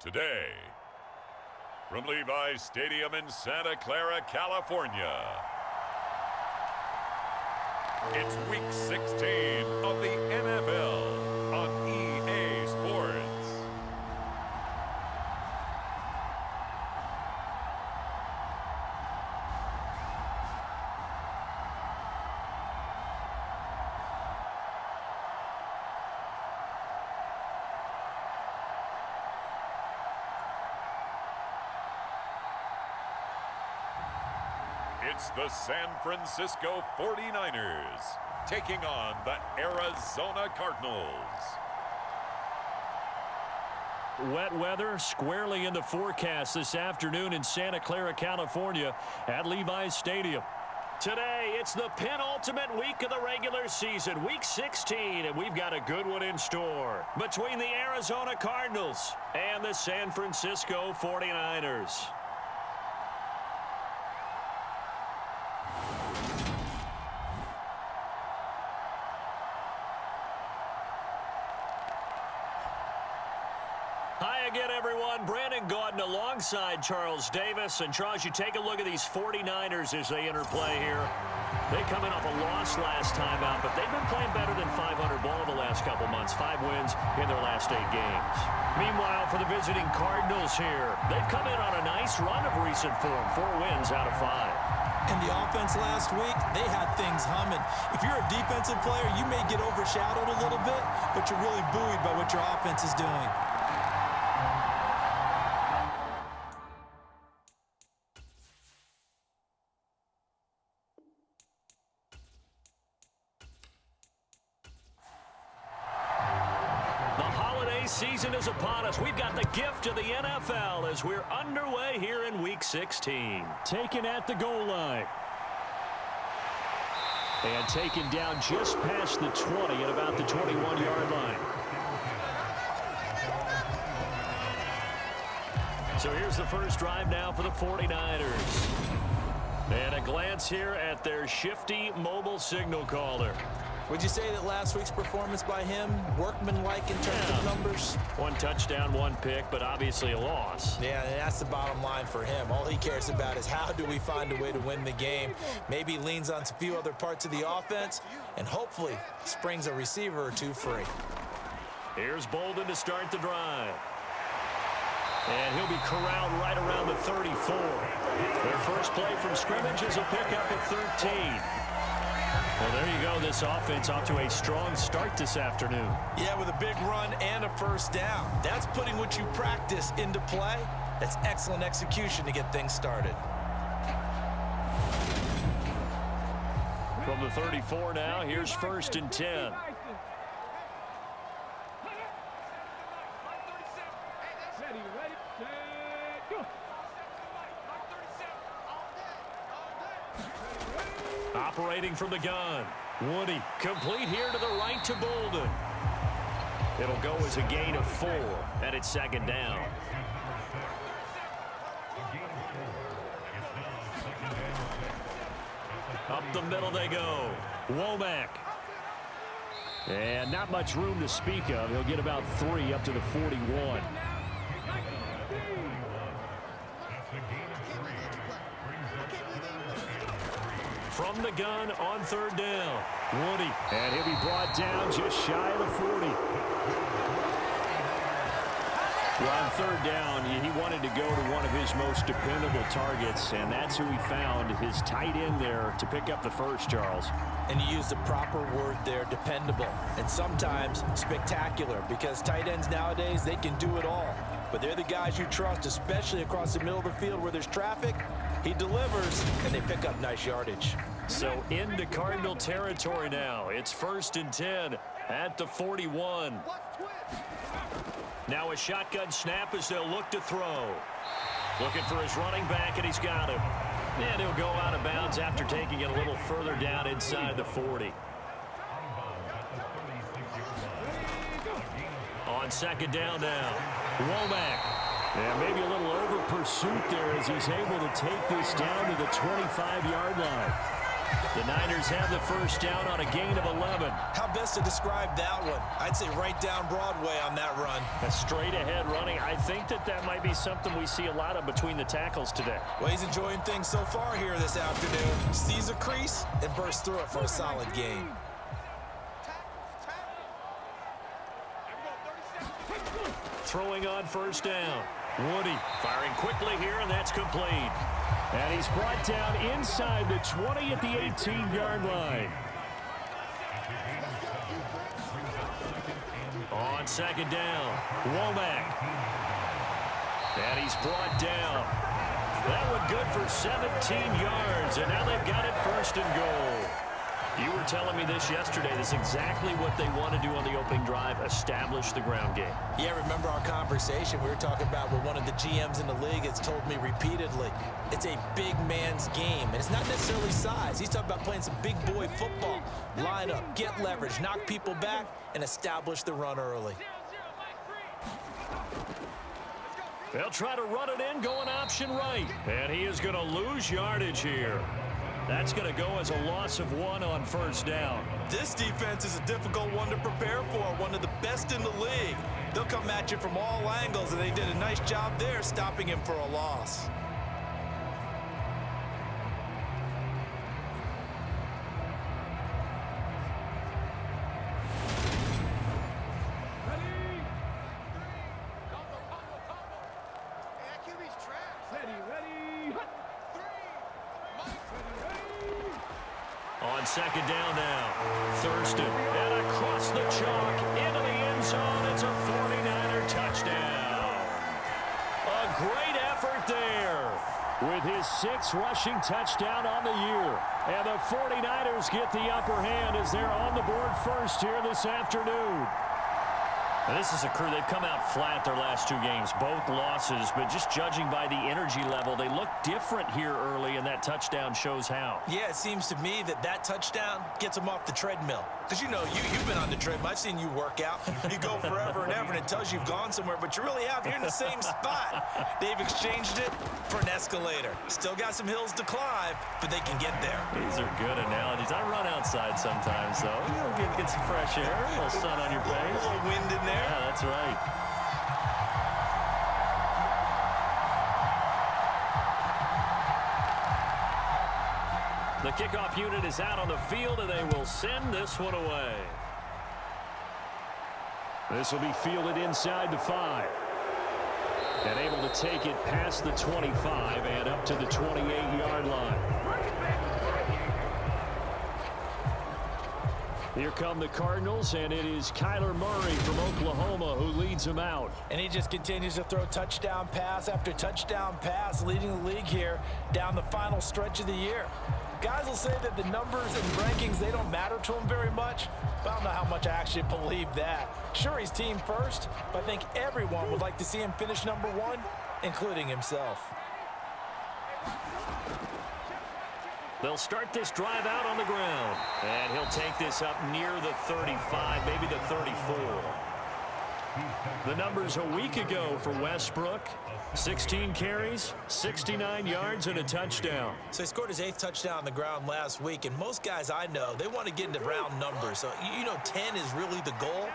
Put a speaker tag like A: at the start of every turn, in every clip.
A: Today, from Levi's Stadium in Santa Clara, California, it's Week 16 of the NFL on EA Sports. It's the San Francisco 49ers taking on the Arizona Cardinals.
B: Wet weather squarely in the forecast this afternoon in Santa Clara, California at Levi's Stadium. Today, it's the penultimate week of the regular season, Week 16, and we've got a good one in store between the Arizona Cardinals and the San Francisco 49ers. Hi again, everyone. Brandon Gaudin alongside Charles Davis. And Charles, you take a look at these 49ers as they enter play here. They come in off a loss last time out, but they've been playing better than 500 ball the last couple months. 5 wins in their last 8 games. Meanwhile, for the visiting Cardinals here, they've come in on a nice run of recent form. 4 wins out of 5.
C: And the offense last week, they had things humming. If you're a defensive player, you may get overshadowed a little bit, but you're really buoyed by what your offense is doing.
B: Season is upon us. We've got the gift of the NFL as we're underway here in Week 16. Taken at the goal line. And taken down just past the 20 at about the 21-yard line. So here's the first drive now for the 49ers. And a glance here at their shifty mobile signal caller.
C: Would you say that last week's performance by him, workmanlike in terms of numbers?
B: 1 touchdown, 1 pick, but obviously a loss.
C: Yeah, and that's the bottom line for him. All he cares about is how do we find a way to win the game. Maybe leans on a few other parts of the offense, and hopefully springs a receiver or 2 free.
B: Here's Bolden to start the drive. And he'll be corralled right around the 34. Their first play from scrimmage is a pickup at 13. Well, there you go. This offense off to a strong start this afternoon.
C: Yeah, with a big run and a first down. That's putting what you practice into play. That's excellent execution to get things started.
B: From the 34 now, here's 1st and 10. Operating from the gun. Woody, complete here to the right to Bolden. It'll go as a gain of 4, and it's 2nd down. Up the middle they go. Womack. And not much room to speak of. He'll get about 3 up to the 41. From the gun on 3rd down. Woody. And he'll be brought down just shy of the 40. Well, on 3rd down, he wanted to go to one of his most dependable targets, and that's who he found, his tight end there, to pick up the first, Charles.
C: And you use the proper word there, dependable. And sometimes spectacular, because tight ends nowadays, they can do it all. But they're the guys you trust, especially across the middle of the field where there's traffic. He delivers, and they pick up nice yardage.
B: So into Cardinal territory now. It's 1st and 10 at the 41. Now a shotgun snap as they'll look to throw. Looking for his running back, and he's got him. And he'll go out of bounds after taking it a little further down inside the 40. On 2nd down now. Womack. And maybe a little over pursuit there as he's able to take this down to the 25-yard line. The Niners have the first down on a gain of 11.
C: How best to describe that one? I'd say right down Broadway on that run.
B: A straight-ahead running. I think that might be something we see a lot of between the tackles today.
C: Well, he's enjoying things so far here this afternoon. Sees a crease and bursts through it for a solid gain.
B: Throwing on first down. Woody firing quickly here, and that's complete. And he's brought down inside the 20 at the 18-yard line. On second down, Womack. And he's brought down. That one good for 17 yards, and now they've got it first and goal. You were telling me this yesterday. This is exactly what they want to do on the opening drive, establish the ground game.
C: Yeah, remember our conversation we were talking about where one of the GMs in the league has told me repeatedly, it's a big man's game, and it's not necessarily size. He's talking about playing some big boy football. Line up, get leverage, knock people back, and establish the run early.
B: They'll try to run it in, going option right. And he is going to lose yardage here. That's going to go as a loss of 1 on first down.
C: This defense is a difficult one to prepare for, one of the best in the league. They'll come at you from all angles, and they did a nice job there stopping him for a loss.
B: On second down now, Thurston, and across the chalk, into the end zone. It's a 49er touchdown. A great effort there with his 6th rushing touchdown on the year. And the 49ers get the upper hand as they're on the board first here this afternoon. Now, this is a crew, they've come out flat their last 2 games, both losses, but just judging by the energy level, they look different here early, and that touchdown shows how.
C: Yeah, it seems to me that touchdown gets them off the treadmill. Because, you know, you've been on the treadmill. I've seen you work out. You go forever and ever, and it tells you you've gone somewhere, but you really have. You're in the same spot. They've exchanged it for an escalator. Still got some hills to climb, but they can get there.
B: These are good analogies. I run outside sometimes, though. Get some fresh air, a little sun on your face.
C: A little wind in there.
B: Yeah, that's right. The kickoff unit is out on the field, and they will send this one away. This will be fielded inside the 5. And able to take it past the 25 and up to the 28-yard line. Here come the Cardinals, and it is Kyler Murray from Oklahoma who leads them out.
C: And he just continues to throw touchdown pass after touchdown pass, leading the league here down the final stretch of the year. Guys will say that the numbers and rankings, they don't matter to him very much, but I don't know how much I actually believe that. Sure, he's team first, but I think everyone would like to see him finish number 1, including himself.
B: They'll start this drive out on the ground. And he'll take this up near the 35, maybe the 34. The numbers a week ago for Westbrook. 16 carries, 69 yards, and a touchdown.
C: So he scored his 8th touchdown on the ground last week, and most guys I know, they want to get into round numbers. So, you know, 10 is really the goal.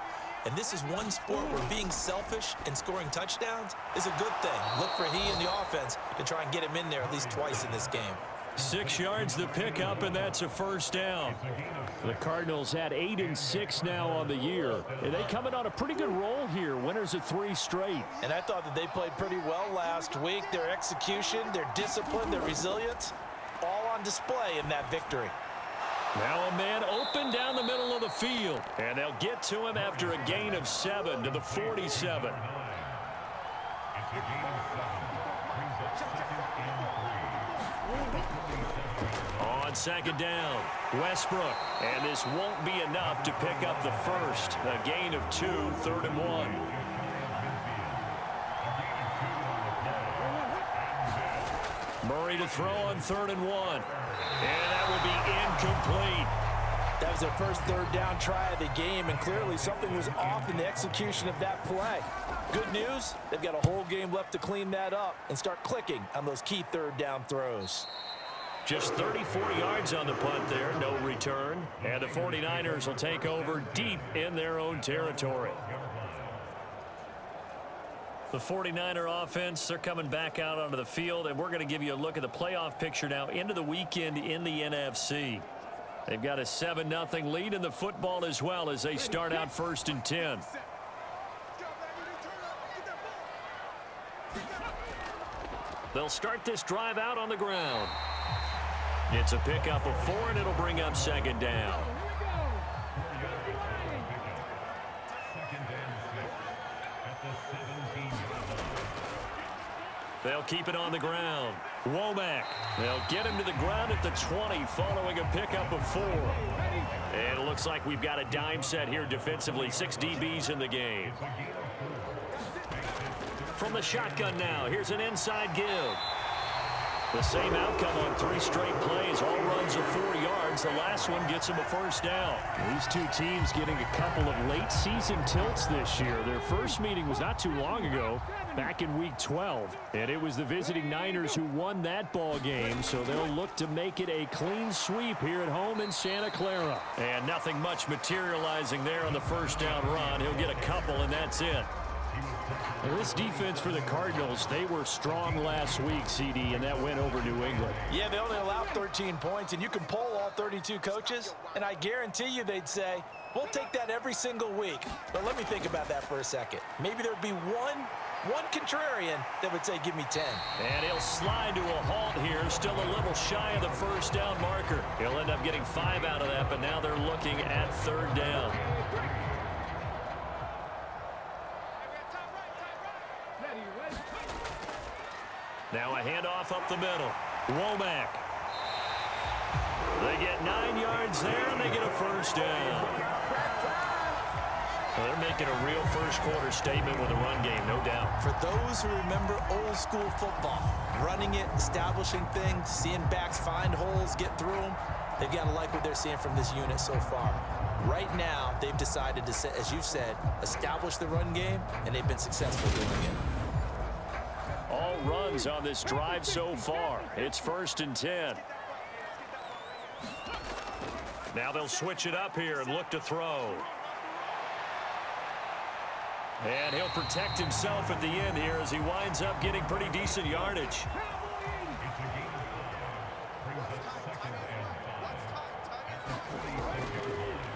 C: And this is one sport where being selfish and scoring touchdowns is a good thing. Look for he and the offense to try and get him in there at least twice in this game.
B: 6 yards the pickup, and that's a first down. The Cardinals had 8 and 6 now on the year. And they coming on a pretty good roll here. Winners of 3 straight.
C: And I thought that they played pretty well last week. Their execution, their discipline, their resilience, all on display in that victory.
B: Now a man open down the middle of the field. And they'll get to him after a gain of 7 to the 47. On second down, Westbrook. And this won't be enough to pick up the first. A gain of 2, 3rd and 1. Murray to throw on 3rd and 1. And that will be incomplete.
C: That was their first 3rd down try of the game, and clearly something was off in the execution of that play. Good news, they've got a whole game left to clean that up and start clicking on those key 3rd down throws.
B: Just 34 yards on the punt there, no return. And the 49ers will take over deep in their own territory. The 49er offense, they're coming back out onto the field, and we're going to give you a look at the playoff picture now into the weekend in the NFC. They've got a 7-0 lead in the football as well as they start out 1st and 10. They'll start this drive out on the ground. It's a pickup of 4, and it'll bring up 2nd down. They'll keep it on the ground. Womack. They'll get him to the ground at the 20 following a pickup of 4. And it looks like we've got a dime set here defensively. 6 DBs in the game. From the shotgun now, here's an inside give. The same outcome on 3 straight plays. All runs of 4 yards. The last one gets him a 1st down.
D: These two teams getting a couple of late season tilts this year. Their first meeting was not too long ago, back in week 12. And it was the visiting Niners who won that ball game, so they'll look to make it a clean sweep here at home in Santa Clara.
B: And nothing much materializing there on the 1st down run. He'll get a couple, and that's it.
D: Well, this defense for the Cardinals, they were strong last week, CD, and that went over New England.
C: Yeah, they only allowed 13 points, and you can poll all 32 coaches, and I guarantee you they'd say, we'll take that every single week. But let me think about that for a second. Maybe there'd be one contrarian that would say, give me 10.
B: And he'll slide to a halt here, still a little shy of the 1st down marker. He'll end up getting 5 out of that, but now they're looking at 3rd down. Now a handoff up the middle. Womack. They get 9 yards there, and they get a 1st down. Well, they're making a real first-quarter statement with a run game, no doubt.
C: For those who remember old-school football, running it, establishing things, seeing backs find holes, get through them, they've got to like what they're seeing from this unit so far. Right now, they've decided to, as you've said, establish the run game, and they've been successful doing it.
B: All runs on this drive so far. It's 1st and 10. Now they'll switch it up here and look to throw. And he'll protect himself at the end here as he winds up getting pretty decent yardage.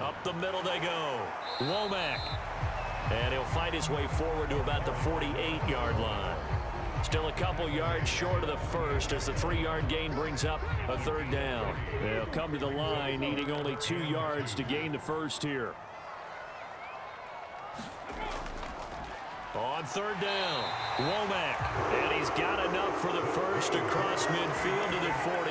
B: Up the middle they go. Womack. And he'll fight his way forward to about the 48-yard line. Still a couple yards short of the 1st as the 3-yard gain brings up a 3rd down.
D: They'll come to the line needing only 2 yards to gain the 1st here.
B: On 3rd down, Womack. And he's got enough for the 1st across midfield to the 48.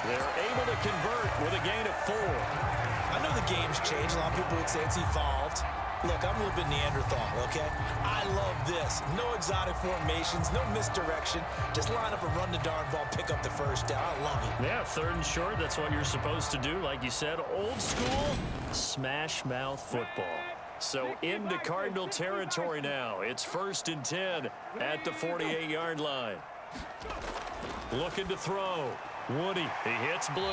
B: They're able to convert with a gain of 4.
C: I know the game's changed. A lot of people would say it's evolved. Look, I'm a little bit Neanderthal, okay? I love this. No exotic formations, no misdirection. Just line up and run the darn ball, pick up the 1st down. I love it.
B: Yeah, 3rd and short, that's what you're supposed to do. Like you said, old school, smash mouth football. So into Cardinal territory now. It's 1st and 10 at the 48-yard line. Looking to throw. Woody, he hits Blue.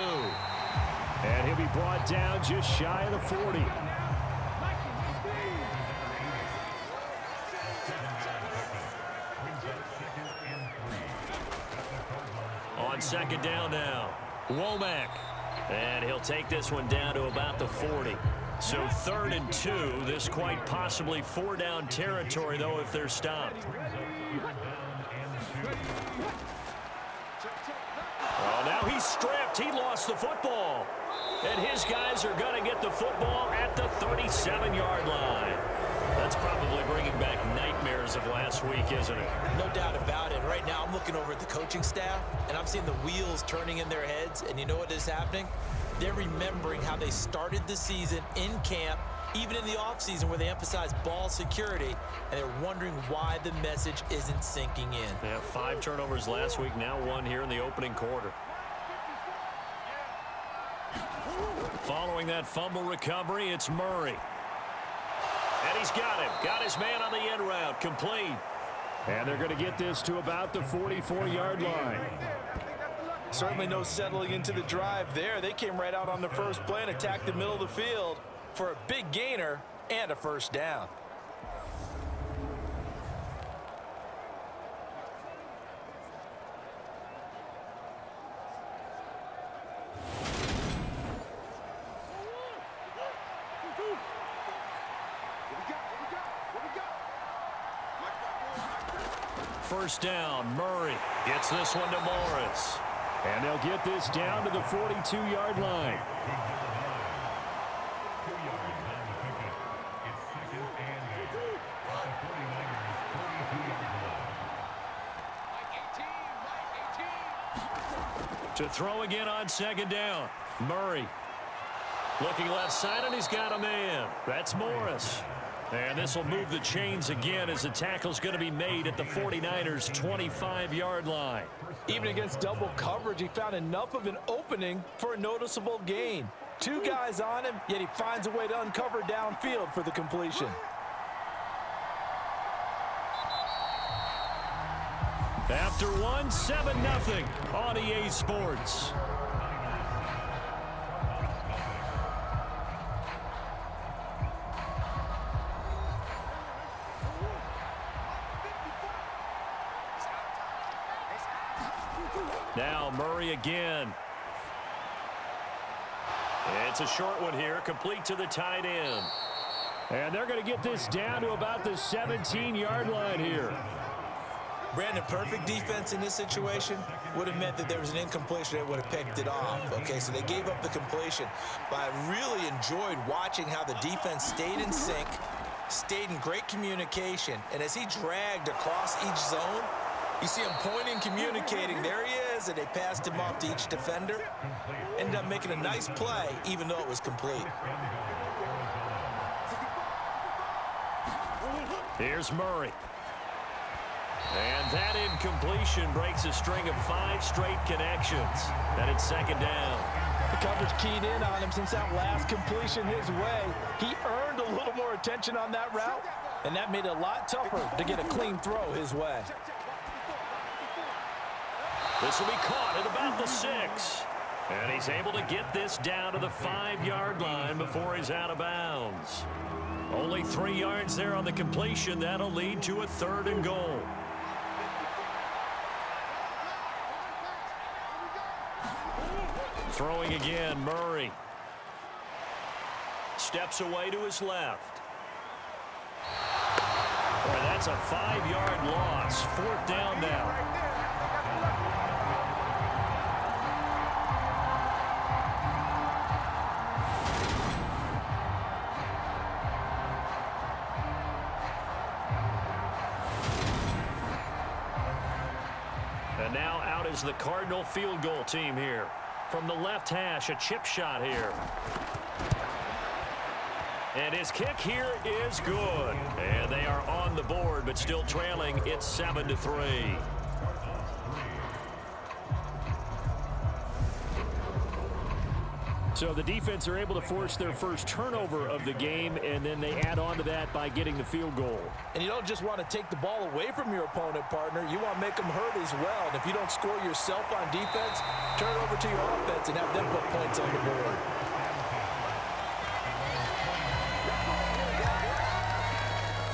D: And he'll be brought down just shy of the 40.
B: On 2nd down now, Womack. And he'll take this one down to about the 40. So 3rd and 2. This quite possibly 4-down territory, though, if they're stopped. Oh, now he's stripped. He lost the football. And his guys are going to get the football at the 37-yard line. That's probably bringing back nightmares of last week, isn't it?
C: No doubt about it. Right now, I'm looking over at the coaching staff, and I'm seeing the wheels turning in their heads. And you know what is happening? They're remembering how they started the season in camp, even in the offseason where they emphasized ball security, and they're wondering why the message isn't sinking in.
B: Yeah, 5 turnovers last week, now 1 here in the opening quarter. Following that fumble recovery, it's Murray. And he's got him. Got his man on the end route. Complete.
D: And they're going to get this to about the 44-yard line.
C: Certainly no settling into the drive there. They came right out on the first play and attacked the middle of the field for a big gainer and a first down.
B: First down, Murray gets this one to Morris.
D: And they'll get this down to the 42-yard line.
B: To throw again on second down. Murray looking left side, and he's got a man. That's Morris. And this will move the chains again as the tackle's going to be made at the 49ers' 25-yard line.
C: Even against double coverage, he found enough of an opening for a noticeable gain. Two guys on him, yet he finds a way to uncover downfield for the completion.
B: After one, 7-0 on EA Sports. Now Murray again. It's a short one here, complete to the tight end.
D: And they're going to get this down to about the 17-yard line here.
C: Brandon, perfect defense in this situation would have meant that there was an incompletion that would have picked it off. Okay, so they gave up the completion. But I really enjoyed watching how the defense stayed in sync, stayed in great communication, and as he dragged across each zone, you see him pointing, communicating. There he is, and they passed him off to each defender. Ended up making a nice play, even though it was complete.
B: Here's Murray. And that incompletion breaks a string of 5 straight connections. And it's second down.
C: The coverage keyed in on him since that last completion his way. He earned a little more attention on that route, and that made it a lot tougher to get a clean throw his way.
B: This will be caught at about the 6. And he's able to get this down to the 5-yard line before he's out of bounds. Only 3 yards there on the completion. That'll lead to a 3rd and goal. Throwing again, Murray. Steps away to his left. And that's a 5-yard loss. 4th down now. And now out is the Cardinal field goal team here. From the left hash, a chip shot here. And his kick here is good. And they are on the board, but still trailing. It's 7-3.
D: So the defense are able to force their first turnover of the game, and then they add on to that by getting the field goal.
C: And you don't just want to take the ball away from your opponent, partner. You want to make them hurt as well. And if you don't score yourself on defense, turn it over to your offense and have them put points on the board.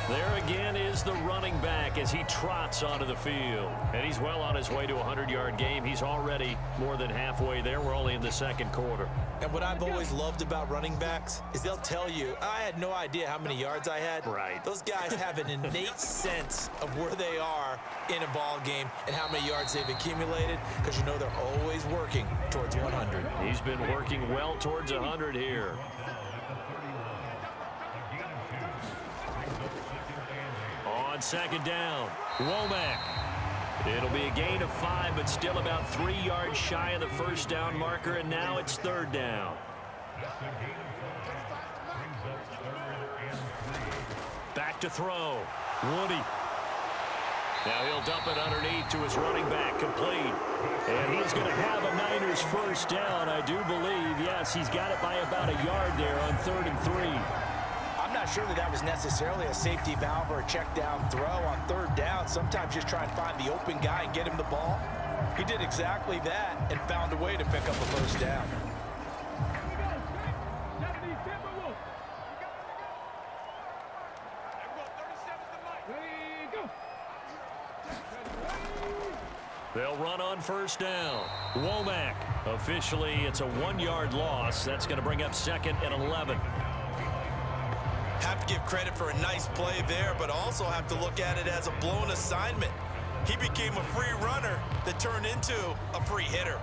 B: There again is the running back as he trots onto the field. And he's well on his way to a 100-yard game. He's already more than halfway there. We're only in the second quarter.
C: And what I've always loved about running backs is they'll tell you, I had no idea how many yards I had.
B: Right.
C: Those guys have an innate sense of where they are in a ball game and how many yards they've accumulated, because you know they're always working towards 100.
B: He's been working well towards 100 here. On second down, Womack. It'll be a gain of 5, but still about 3 yards shy of the first down marker, and now it's 3rd down. Back to throw. Woody. Now he'll dump it underneath to his running back, complete. And he's going to have a Niners first down, I do believe. Yes, he's got it by about a yard there on 3rd and 3.
C: I'm not sure that was necessarily a safety valve or a check down throw on 3rd down. Sometimes just try and find the open guy and get him the ball. He did exactly that and found a way to pick up a first down.
B: They'll run on first down. Womack. Officially, it's a 1-yard loss. That's going to bring up 2nd and 11.
C: Have to give credit for a nice play there, but also have to look at it as a blown assignment. He became a free runner that turned into a free hitter.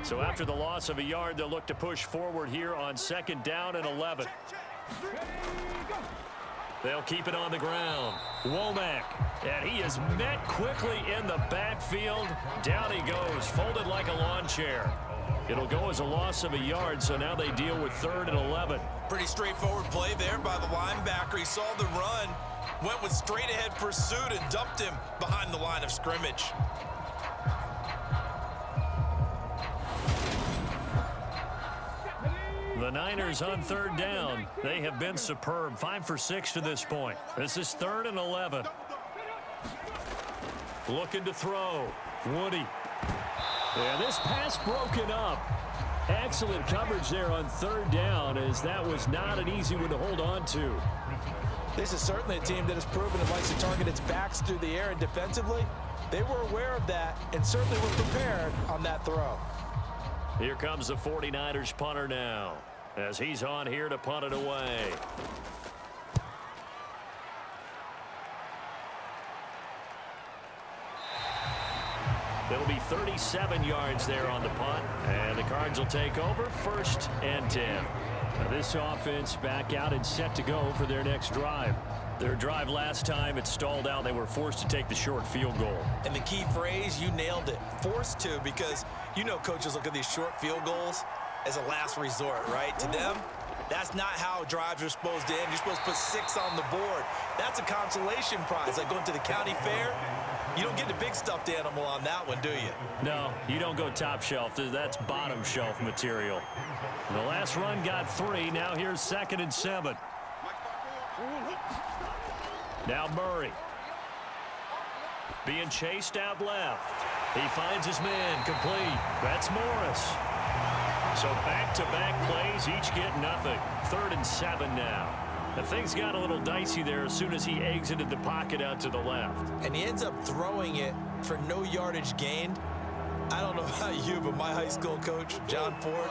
B: So after the loss of a yard, they'll look to push forward here on 2nd down and 11. They'll keep it on the ground. Womack, and he is met quickly in the backfield. Down he goes, folded like a lawn chair. It'll go as a loss of a yard, so now they deal with 3rd and 11.
C: Pretty straightforward play there by the linebacker. He saw the run, went with straight-ahead pursuit, and dumped him behind the line of scrimmage.
B: The Niners on 3rd down. They have been superb. 5 for 6 to this point. This is 3rd and 11. Looking to throw. Woody.
D: Yeah, this pass broken up. Excellent coverage there on 3rd down, as that was not an easy one to hold on to.
C: This is certainly a team that has proven it likes to target its backs through the air, and defensively, they were aware of that and certainly were prepared on that throw.
B: Here comes the 49ers punter now, as he's on here to punt it away. It'll be 37 yards there on the punt, and the Cards will take over 1st and 10.
D: Now this offense back out and set to go for their next drive.
B: Their drive last time, it stalled out. They were forced to take the short field goal.
C: And the key phrase, you nailed it, forced to, because you know coaches look at these short field goals as a last resort, right? To them, that's not how drives are supposed to end. You're supposed to put 6 on the board. That's a consolation prize, like going to the county fair. You don't get the big stuffed animal on that one, do you?
B: No, you don't go top shelf. That's bottom shelf material. And the last run got 3. Now here's 2nd and 7. Now Murray. Being chased out left. He finds his man complete. That's Morris. So back-to-back plays, each get nothing. 3rd and 7 now. And things got a little dicey there as soon as he exited the pocket out to the left.
C: And he ends up throwing it for no yardage gained. I don't know about you, but my high school coach, John Ford,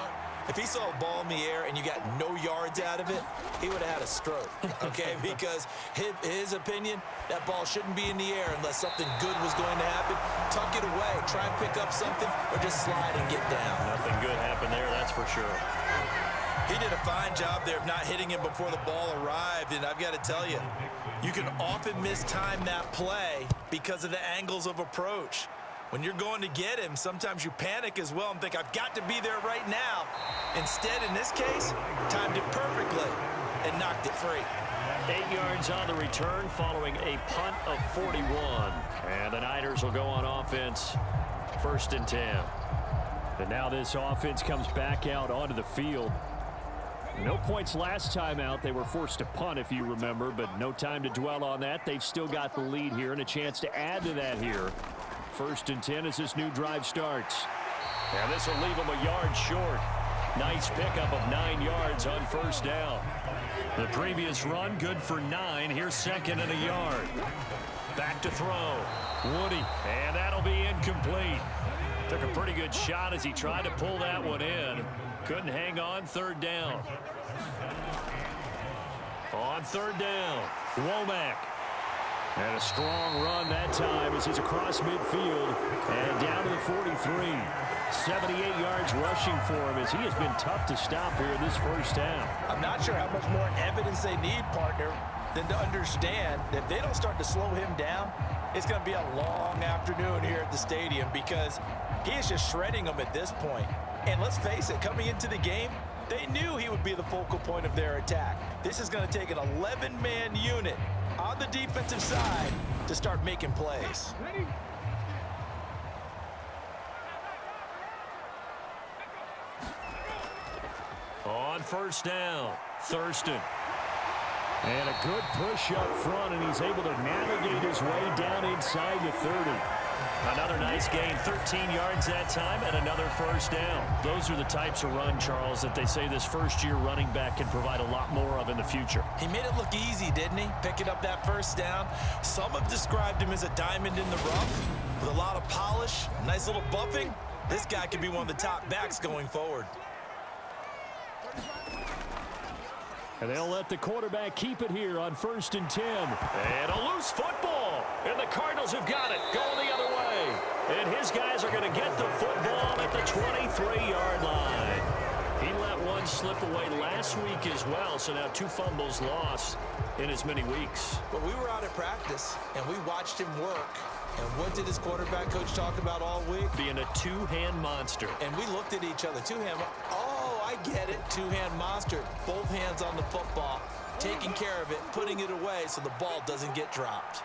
C: if he saw a ball in the air and you got no yards out of it, he would have had a stroke, okay? Because his opinion, that ball shouldn't be in the air unless something good was going to happen. Tuck it away, try and pick up something, or just slide and get down.
B: Nothing good happened there, that's for sure.
C: He did a fine job there of not hitting him before the ball arrived, and I've got to tell you, you can often mistime that play because of the angles of approach. When you're going to get him, sometimes you panic as well and think, I've got to be there right now. Instead, in this case, timed it perfectly and knocked it free.
B: 8 yards on the return following a punt of 41. And the Niners will go on offense, 1st and 10.
D: And now this offense comes back out onto the field. No points last time out. They were forced to punt, if you remember, but no time to dwell on that. They've still got the lead here and a chance to add to that here. 1st and 10 as this new drive starts. And this will leave them a yard short. Nice pickup of 9 yards on 1st down. The previous run, good for 9. Here's 2nd and a yard. Back to throw. Woody, and that'll be incomplete. Took a pretty good shot as he tried to pull that one in. Couldn't hang on. 3rd down. On 3rd down, Womack. And a strong run that time as he's across midfield and down to the 43. 78 yards rushing for him as he has been tough to stop here in this first half.
C: I'm not sure how much more evidence they need, partner, than to understand that if they don't start to slow him down, it's going to be a long afternoon here at the stadium because he is just shredding them at this point. And let's face it, coming into the game, they knew he would be the focal point of their attack. This is going to take an 11-man unit on the defensive side to start making plays.
B: first down. Thurston.
D: And a good push up front, and he's able to navigate his way down inside the 30.
B: Another nice gain, 13 yards that time, and another first down. Those are the types of run, Charles, that they say this first-year running back can provide a lot more of in the future.
C: He made it look easy, didn't he? Picking up that first down. Some have described him as a diamond in the rough with a lot of polish, nice little buffing. This guy could be one of the top backs going forward.
D: And they'll let the quarterback keep it here on 1st and 10.
B: And a loose football. And the Cardinals have got it. Going the other way. And his guys are going to get the football at the 23-yard line. He let one slip away last week as well, so now 2 fumbles lost in as many weeks.
C: But we were out at practice, and we watched him work. And what did his quarterback coach talk about all week?
B: Being a two-hand monster.
C: And we looked at each other. Two-hand. Oh, I get it. Two-hand monster. Both hands on the football, taking care of it, putting it away so the ball doesn't get dropped.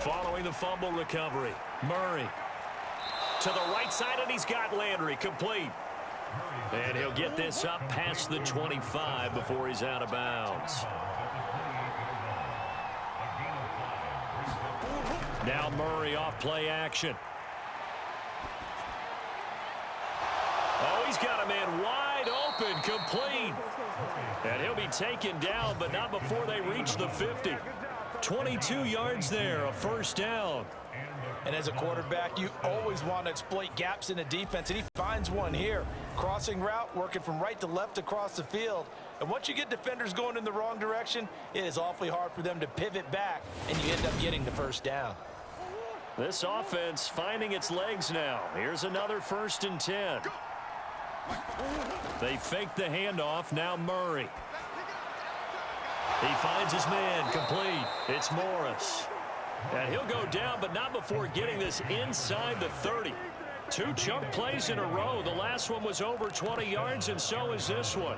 B: Following the fumble recovery, Murray to the right side, and he's got Landry complete. And he'll get this up past the 25 before he's out of bounds. Now Murray off play action. Oh, he's got a man wide open, complete. And he'll be taken down, but not before they reach the 50. 22 yards there, a first down.
C: And as a quarterback, you always want to exploit gaps in a defense, and he finds one here. Crossing route, working from right to left across the field. And once you get defenders going in the wrong direction, it is awfully hard for them to pivot back, and you end up getting the first down.
B: This offense finding its legs now. Here's another 1st and 10. They fake the handoff. Now Murray. He finds his man complete. It's Morris. And he'll go down, but not before getting this inside the 30. 2 chunk plays in a row. The last one was over 20 yards, and so is this one.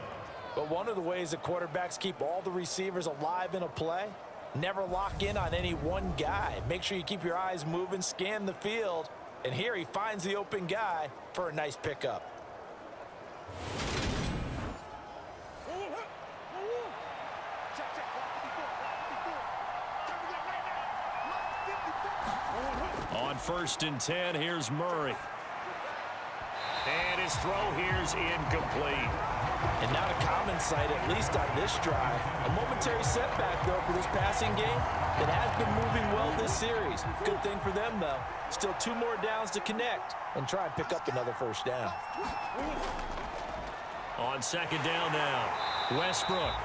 C: But one of the ways that quarterbacks keep all the receivers alive in a play, never lock in on any one guy. Make sure you keep your eyes moving, scan the field. And here he finds the open guy for a nice pickup.
B: On 1st and 10, here's Murray. And his throw here's incomplete.
C: And not a common sight, at least on this drive. A momentary setback, though, for this passing game that has been moving well this series. Good thing for them, though. Still 2 more downs to connect and try and pick up another first down.
B: On 2nd down now, Westbrook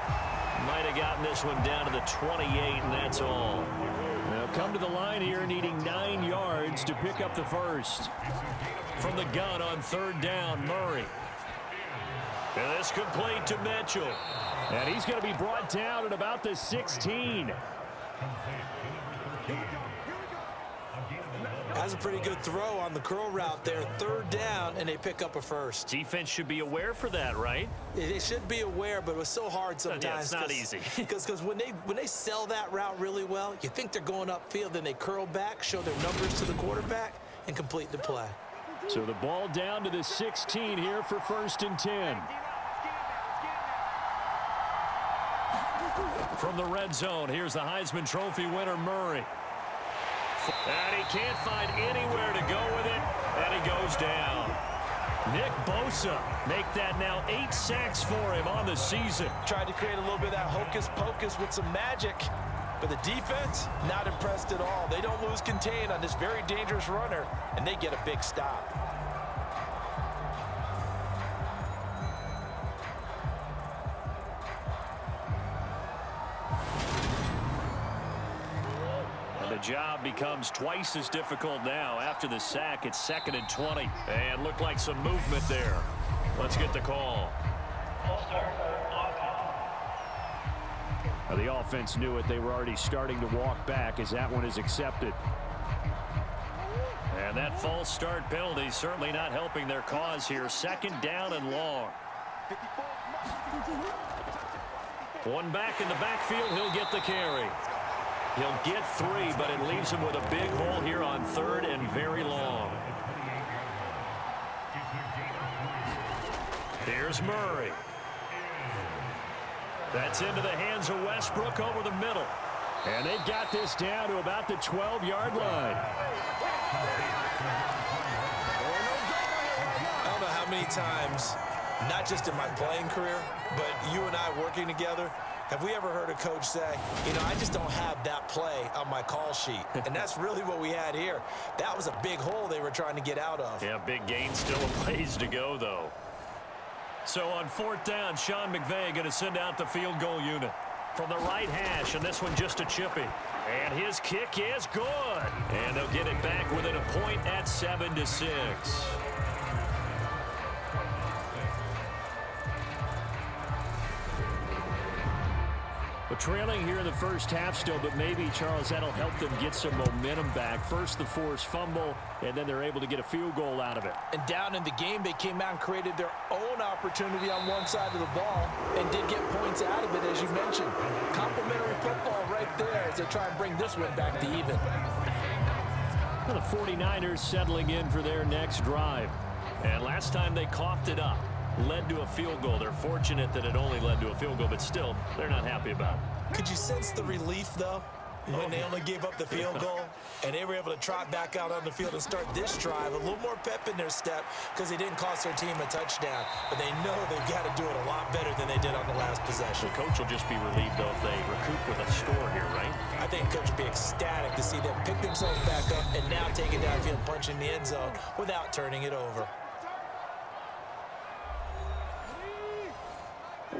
B: might have gotten this one down to the 28, and that's all.
D: They'll come to the line here needing 9 yards to pick up the first.
B: From the gun on 3rd down, Murray. And this complete to Mitchell.
D: And he's going to be brought down at about the 16.
C: That's a pretty good throw on the curl route there. 3rd down, and they pick up a first.
B: Defense should be aware for that, right?
C: They should be aware, but it was so hard sometimes.
B: Yeah, it's not easy.
C: Because when they sell that route really well, you think they're going upfield, then they curl back, show their numbers to the quarterback, and complete the play.
D: So the ball down to the 16 here for 1st and 10.
B: From the red zone, here's the Heisman Trophy winner, Murray. And he can't find anywhere to go with it, and he goes down. Nick Bosa make that now 8 sacks for him on the season.
C: Tried to create a little bit of that hocus-pocus with some magic, but the defense, not impressed at all. They don't lose contain on this very dangerous runner, and they get a big stop.
B: The job becomes twice as difficult now. After the sack, it's 2nd and 20. And looked like some movement there. Let's get the call.
D: Now, the offense knew it. They were already starting to walk back as that one is accepted.
B: And that false start penalty certainly not helping their cause here. 2nd down and long. One back in the backfield. He'll get the carry. He'll get 3, but it leaves him with a big hole here on 3rd and very long. Here's Murray. That's into the hands of Westbrook over the middle.
D: And they've got this down to about the 12-yard line.
C: I don't know how many times, not just in my playing career, but you and I working together, have we ever heard a coach say, you know, I just don't have that play on my call sheet. And that's really what we had here. That was a big hole they were trying to get out of.
B: Yeah, big gain, still a ways to go, though. So on 4th down, Sean McVay going to send out the field goal unit from the right hash, and this one just a chippy. And his kick is good. And they'll get it back within a point at 7-6.
D: Well, trailing here in the first half still, but maybe, Charles, that'll help them get some momentum back. First the forced fumble, and then they're able to get a field goal out of it.
C: And down in the game, they came out and created their own opportunity on one side of the ball and did get points out of it, as you mentioned. Complimentary football right there as they try and bring this one back to even.
D: Well, the 49ers settling in for their next drive.
B: And last time they coughed it up, led to a field goal. They're fortunate that it only led to a field goal, but still, they're not happy about it.
C: Could you sense the relief, though, when they only gave up the field goal and they were able to trot back out on the field and start this drive? A little more pep in their step because they didn't cost their team a touchdown, but they know they've got to do it a lot better than they did on the last possession.
B: The coach will just be relieved, though, if they recoup with a score here, right?
C: I think coach will be ecstatic to see them pick themselves back up and now take it downfield, punch in the end zone without turning it over.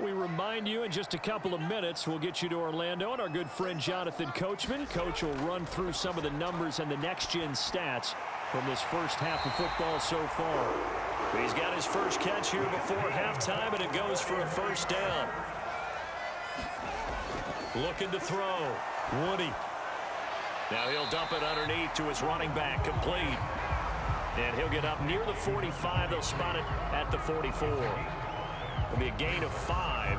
D: We remind you in just a couple of minutes, we'll get you to Orlando and our good friend Jonathan Coachman. Coach will run through some of the numbers and the next-gen stats from this first half of football so far.
B: He's got his first catch here before halftime, and it goes for a first down. Looking to throw. Woody. Now he'll dump it underneath to his running back, complete. And he'll get up near the 45. They'll spot it at the 44. It'll be a gain of 5,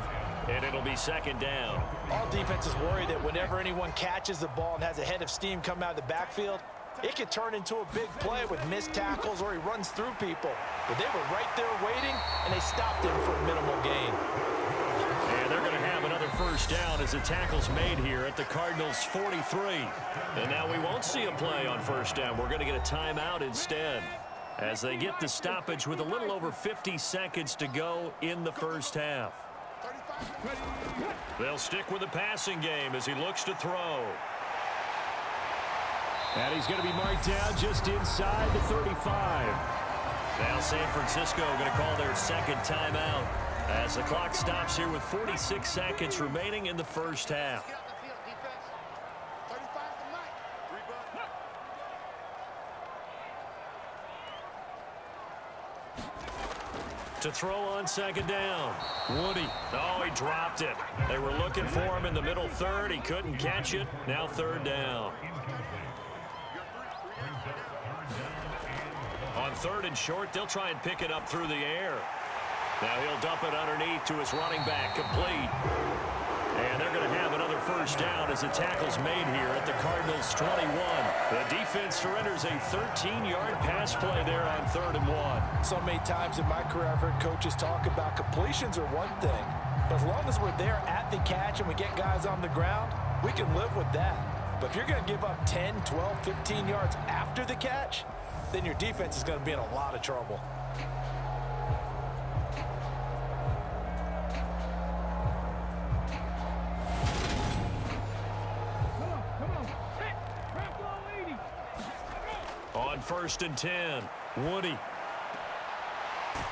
B: and it'll be second down.
C: All defenses worry that whenever anyone catches the ball and has a head of steam come out of the backfield, it could turn into a big play with missed tackles or he runs through people. But they were right there waiting, and they stopped him for a minimal gain.
B: And they're going to have another first down as the tackle's made here at the Cardinals' 43. And now we won't see a play on first down. We're going to get a timeout instead, as they get the stoppage with a little over 50 seconds to go in the first half. They'll stick with the passing game as he looks to throw.
D: And he's going to be marked down just inside the 35.
B: Now San Francisco going to call their second timeout as the clock stops here with 46 seconds remaining in the first half. To throw on second down. Woody. Oh, he dropped it. They were looking for him in the middle third. He couldn't catch it. Now third down. On third and short, they'll try and pick it up through the air. Now he'll dump it underneath to his running back, complete. And they're going to have another first down as the tackle's made here at the Cardinals' 21. The defense surrenders a 13-yard pass play there on 3rd and 1.
C: So many times in my career I've heard coaches talk about completions are one thing, but as long as we're there at the catch and we get guys on the ground, we can live with that. But if you're going to give up 10, 12, 15 yards after the catch, then your defense is going to be in a lot of trouble.
B: On 1st and 10, Woody.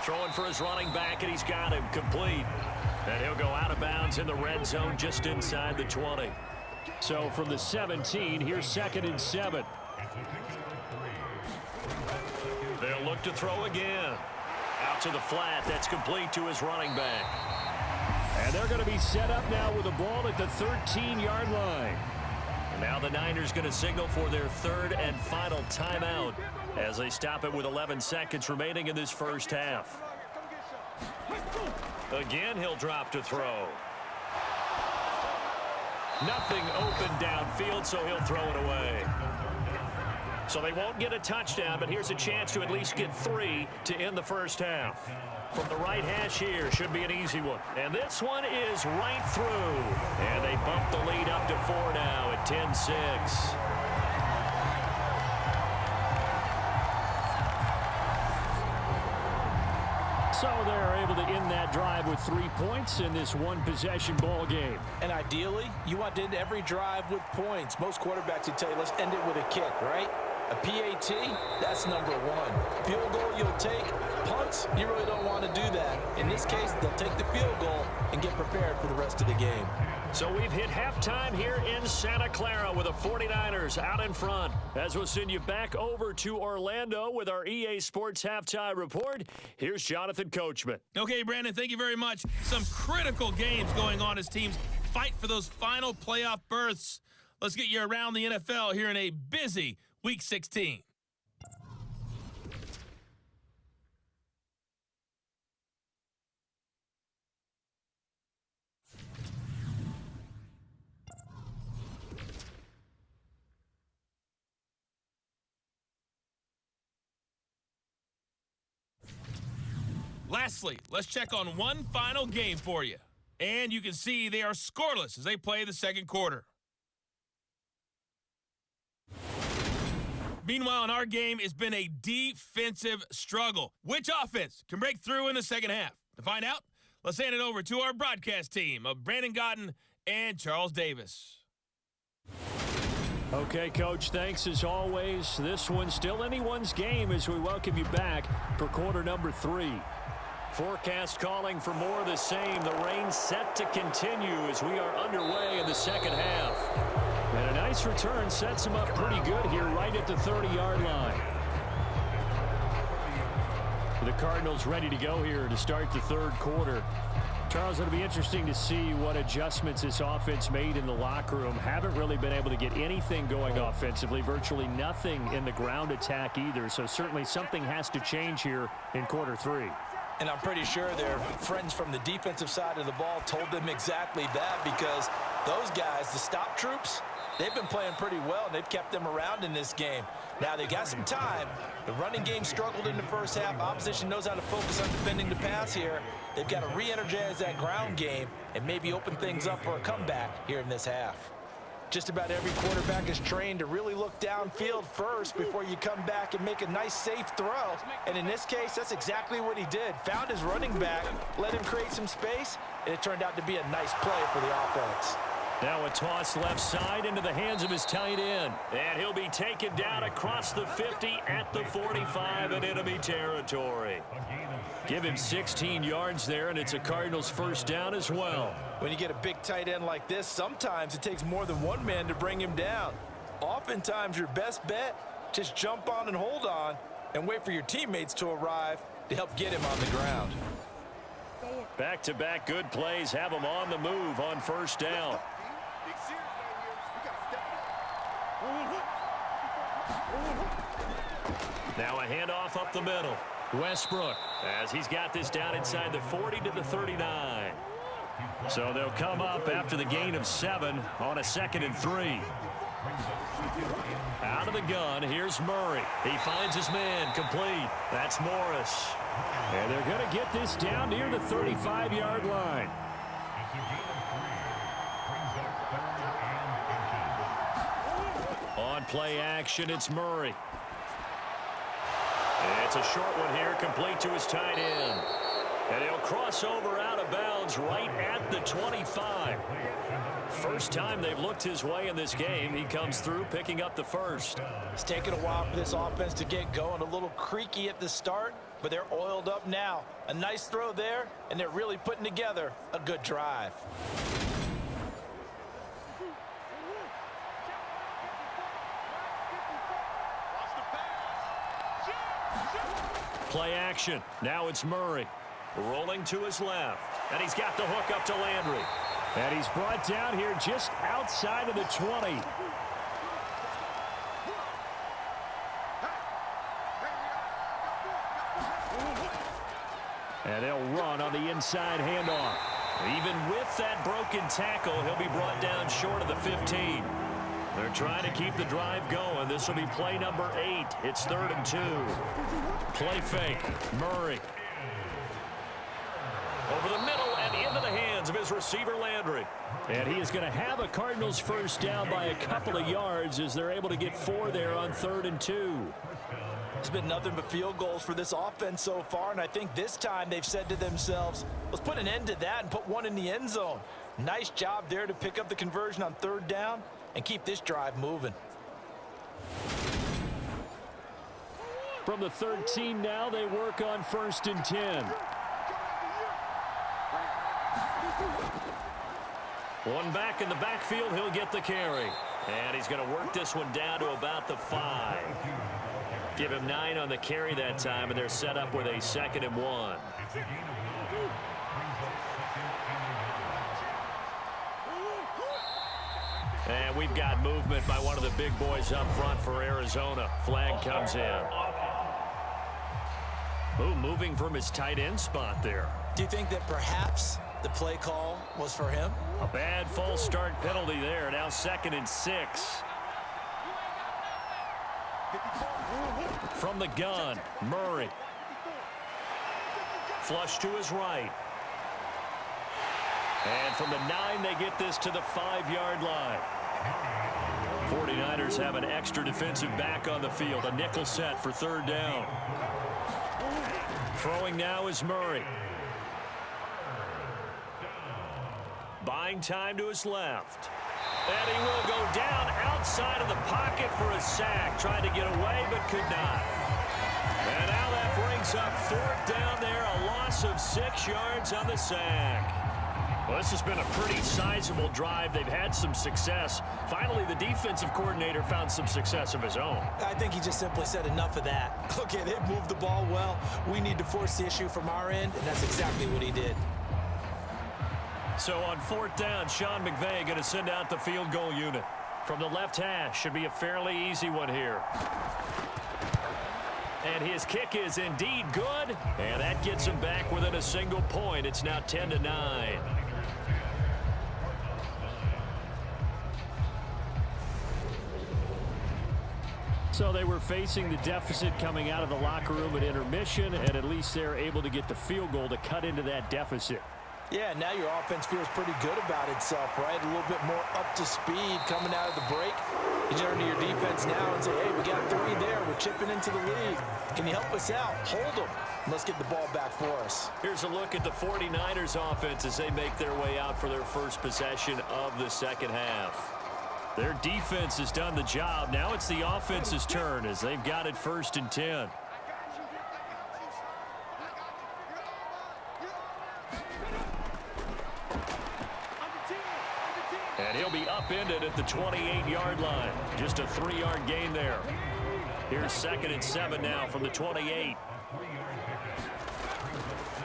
B: Throwing for his running back, and he's got him complete. And he'll go out of bounds in the red zone just inside the 20.
D: So from the 17, here's 2nd and 7.
B: They'll look to throw again. Out to the flat. That's complete to his running back.
D: And they're going to be set up now with the ball at the 13-yard line.
B: And now the Niners going to signal for their 3rd and final timeout as they stop it with 11 seconds remaining in this first half. Again, he'll drop to throw. Nothing open downfield, so he'll throw it away. So they won't get a touchdown, but here's a chance to at least get 3 to end the first half. From the right hash here, should be an easy one. And this one is right through. And they bump the lead up to 4 now at 10-6.
D: So they're able to end that drive with 3 points in this one-possession ball game.
C: And ideally, you want to end every drive with points. Most quarterbacks would tell you, let's end it with a kick, right? A PAT, that's number 1. Field goal you'll take. Punts, you really don't want to do that. In this case, they'll take the field goal and get prepared for the rest of the game.
B: So we've hit halftime here in Santa Clara with the 49ers out in front. As we'll send you back over to Orlando with our EA Sports Halftime Report, here's Jonathan Coachman.
E: Okay, Brandon, thank you very much. Some critical games going on as teams fight for those final playoff berths. Let's get you around the NFL here in a busy Week 16. Lastly, let's check on one final game for you. And you can see they are scoreless as they play the second quarter. Meanwhile, in our game, it's been a defensive struggle. Which offense can break through in the second half? To find out, let's hand it over to our broadcast team of Brandon Godden and Charles Davis.
D: Okay, Coach, thanks as always. This one's still anyone's game as we welcome you back for quarter number 3.
B: Forecast calling for more of the same. The rain set to continue as we are underway in the second half.
D: And a nice return sets him up pretty good here right at the 30-yard line. The Cardinals ready to go here to start the third quarter. Charles, it'll be interesting to see what adjustments this offense made in the locker room. Haven't really been able to get anything going offensively, virtually nothing in the ground attack either. So certainly something has to change here in quarter 3.
C: And I'm pretty sure their friends from the defensive side of the ball told them exactly that, because those guys, the stop troops, they've been playing pretty well. They've kept them around in this game. Now, they got some time. The running game struggled in the first half. Opposition knows how to focus on defending the pass here. They've got to re-energize that ground game and maybe open things up for a comeback here in this half. Just about every quarterback is trained to really look downfield first before you come back and make a nice, safe throw. And in this case, that's exactly what he did. Found his running back, let him create some space, and it turned out to be a nice play for the offense.
B: Now a toss left side into the hands of his tight end. And he'll be taken down across the 50 at the 45 in enemy territory. Give him 16 yards there, and it's a Cardinals first down as well.
C: When you get a big tight end like this, sometimes it takes more than one man to bring him down. Oftentimes, your best bet, just jump on and hold on and wait for your teammates to arrive to help get him on the ground.
B: Back-to-back good plays have him on the move on first down. Now a handoff up the middle. Westbrook, as he's got this down inside the 40 to the 39. So they'll come up after the gain of 7 on a 2nd and 3. Out of the gun, here's Murray. He finds his man, complete. That's Morris.
D: And they're going to get this down near the 35-yard line.
B: On play action, it's Murray. It's a short one here, complete to his tight end. And he'll cross over out of bounds right at the 25. First time they've looked his way in this game. He comes through, picking up the first.
C: It's taken a while for this offense to get going. A little creaky at the start, but they're oiled up now. A nice throw there, and they're really putting together a good drive.
B: Play action. Now it's Murray. Rolling to his left. And he's got the hook up to Landry.
D: And he's brought down here just outside of the 20. And they'll run on the inside handoff.
B: Even with that broken tackle, he'll be brought down short of the 15. They're trying to keep the drive going. This will be play number 8. It's 3rd and 2. Play fake. Murray. Over the middle and into the hands of his receiver, Landry.
D: And he is going to have a Cardinals first down by a couple of yards as they're able to get 4 there on 3rd and 2.
C: It's been nothing but field goals for this offense so far, and I think this time they've said to themselves, let's put an end to that and put one in the end zone. Nice job there to pick up the conversion on 3rd down and keep this drive moving.
D: From the 13 now, they work on 1st and 10.
B: One back in the backfield, he'll get the carry. And he's going to work this one down to about the 5. Give him 9 on the carry that time, and they're set up with a 2nd and 1. And we've got movement by one of the big boys up front for Arizona. Flag comes in. Ooh, moving from his tight end spot there.
C: Do you think that perhaps the play call was for him?
B: A bad false start penalty there. Now 2nd and 6. From the gun, Murray. Flush to his right. And from the 9, they get this to the 5-yard line. 49ers have an extra defensive back on the field. A nickel set for 3rd down. Throwing now is Murray. Buying time to his left. And he will go down outside of the pocket for a sack. Tried to get away, but could not. And now that brings up 4th down there. A loss of 6 yards on the sack. Well, this has been a pretty sizable drive. They've had some success. Finally, the defensive coordinator found some success of his own.
C: I think he just simply said enough of that. Okay, they've moved the ball well. We need to force the issue from our end, and that's exactly what he did.
B: So on 4th down, Sean McVay going to send out the field goal unit. From the left hash, should be a fairly easy one here. And his kick is indeed good. And that gets him back within a single point. It's now 10-9.
D: So they were facing the deficit coming out of the locker room at intermission, and at least they're able to get the field goal to cut into that deficit.
C: Yeah, now your offense feels pretty good about itself, right? A little bit more up to speed coming out of the break. You turn to your defense now and say, hey, we got 3 there. We're chipping into the lead. Can you help us out? Hold them. Let's get the ball back for us.
B: Here's a look at the 49ers offense as they make their way out for their first possession of the second half. Their defense has done the job. Now it's the offense's turn as they've got it 1st and 10. And he'll be upended at the 28-yard line. Just a 3-yard gain there. Here's 2nd and 7 now from the 28.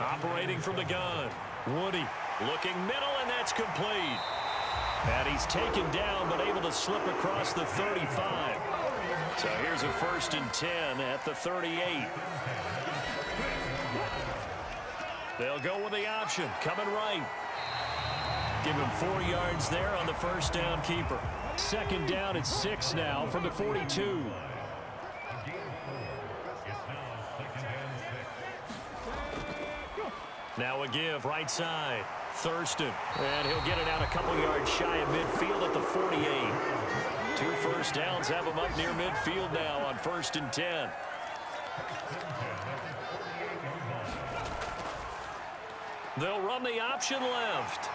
B: Operating from the gun. Woody looking middle, and that's complete. And he's taken down, but able to slip across the 35. So here's a 1st and 10 at the 38. They'll go with the option, coming right. Give him 4 yards there on the 1st down keeper.
D: 2nd down at 6 now from the 42.
B: Now a give right side. Thurston. And he'll get it out a couple yards shy of midfield at the 48. 2 first downs have him up near midfield now on 1st and 10. They'll run the option left.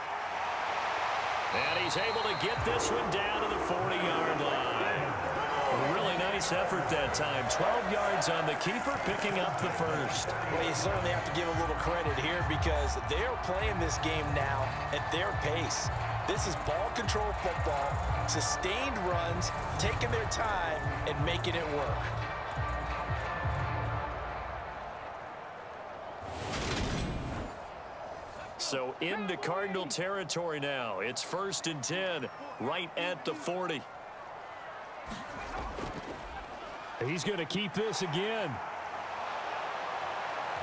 B: And he's able to get this one down to the 40-yard line. A really nice effort that time. 12 yards on the keeper, picking up the 1st.
C: Well, you certainly have to give a little credit here because they're playing this game now at their pace. This is ball control football, sustained runs, taking their time and making it work.
B: So into Cardinal territory now. It's 1st and 10, right at the 40.
D: He's going to keep this again.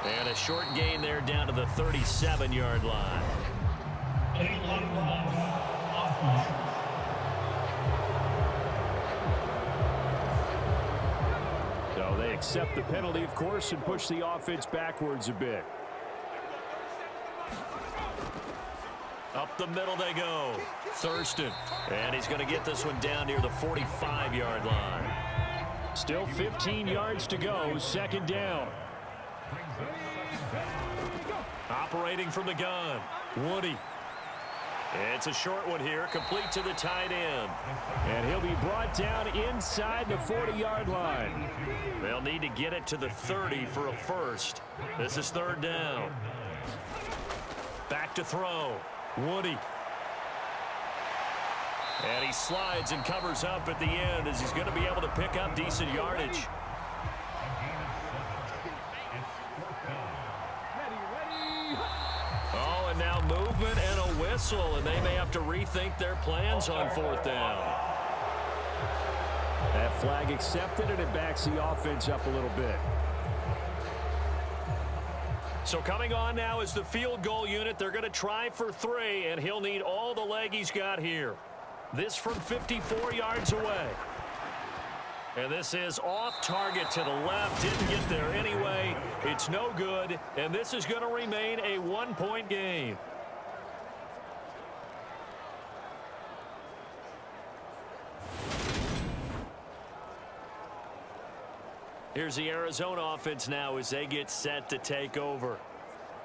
B: And a short gain there down to the 37-yard line.
D: accept the penalty, of course, and push the offense backwards a bit.
B: Up the middle they go. Thurston. And he's going to get this one down near the 45-yard line.
D: Still 15 yards to go. Second down.
B: Operating from the gun. Woody. It's a short one here, complete to the tight end.
D: And he'll be brought down inside the 40-yard line.
B: They'll need to get it to the 30 for a first. This is third down. Back to throw. Woody. And he slides and covers up at the end as he's going to be able to pick up decent yardage. Oh, and now movement and a whistle, and they may have to rethink their plans on fourth down.
D: That flag accepted, and it backs the offense up a little bit.
B: So coming on now is the field goal unit. They're going to try for 3, and he'll need all the leg he's got here. This from 54 yards away. And this is off target to the left. Didn't get there anyway. It's no good, and this is going to remain a 1-point game. Here's the Arizona offense now as they get set to take over.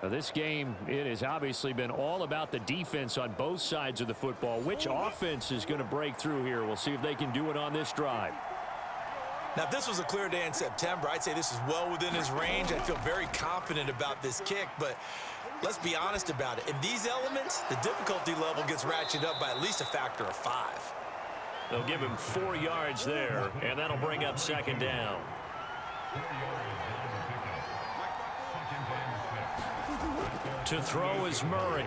D: Now this game, it has obviously been all about the defense on both sides of the football. Which offense is going to break through here? We'll see if they can do it on this drive.
C: Now, if this was a clear day in September, I'd say this is well within his range. I feel very confident about this kick, but let's be honest about it. In these elements, the difficulty level gets ratcheted up by at least a factor of 5.
B: They'll give him 4 yards there, and that'll bring up second down. To throw is Murray.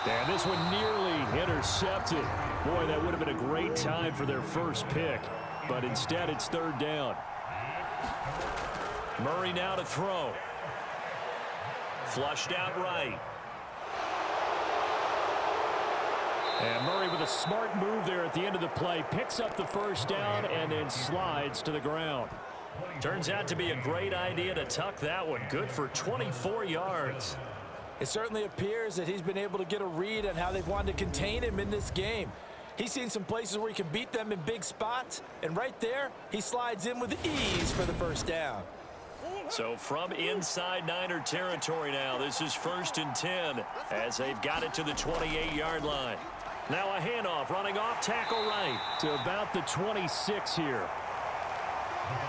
D: And this one nearly intercepted. Boy, that would have been a great time for their first pick. But instead, it's third down.
B: Murray now to throw. Flushed out right.
D: And Murray with a smart move there at the end of the play. Picks up the first down and then slides to the ground.
B: Turns out to be a great idea to tuck that one. Good for 24 yards.
C: It certainly appears that he's been able to get a read on how they've wanted to contain him in this game. He's seen some places where he can beat them in big spots, and right there, he slides in with ease for the first down.
B: So from inside Niner territory now, this is 1st and 10 as they've got it to the 28-yard line. Now a handoff, running off tackle right.
D: To about the 26 here.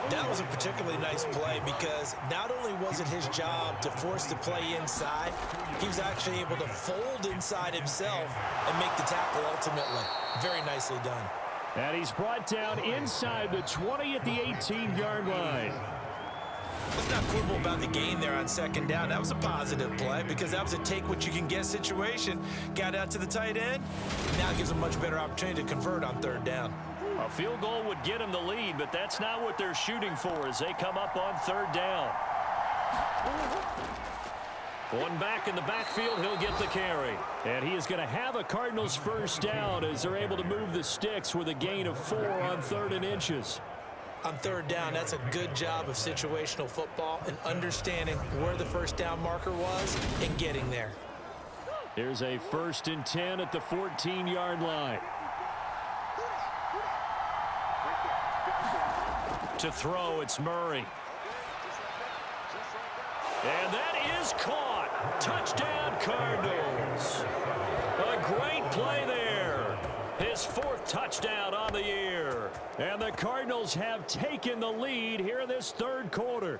C: That was a particularly nice play because not only was it his job to force the play inside, he was actually able to fold inside himself and make the tackle ultimately. Very nicely done.
D: And he's brought down inside the 20 at the 18-yard line.
C: Let's not quibble about the gain there on second down. That was a positive play because that was a take-what-you-can-get situation. Got out to the tight end. Now gives him a much better opportunity to convert on third down.
B: A field goal would get him the lead, but that's not what they're shooting for as they come up on third down. One back in the backfield, he'll get the carry.
D: And he is going to have a Cardinals first down as they're able to move the sticks with a gain of 4 on 3rd and inches.
C: On third down, that's a good job of situational football and understanding where the first down marker was and getting there.
D: Here's a 1st and 10 at the 14-yard line.
B: To throw, it's Murray. And that is caught. Touchdown, Cardinals. A great play there. His 4th touchdown on the year.
D: And the Cardinals have taken the lead here in this 3rd quarter.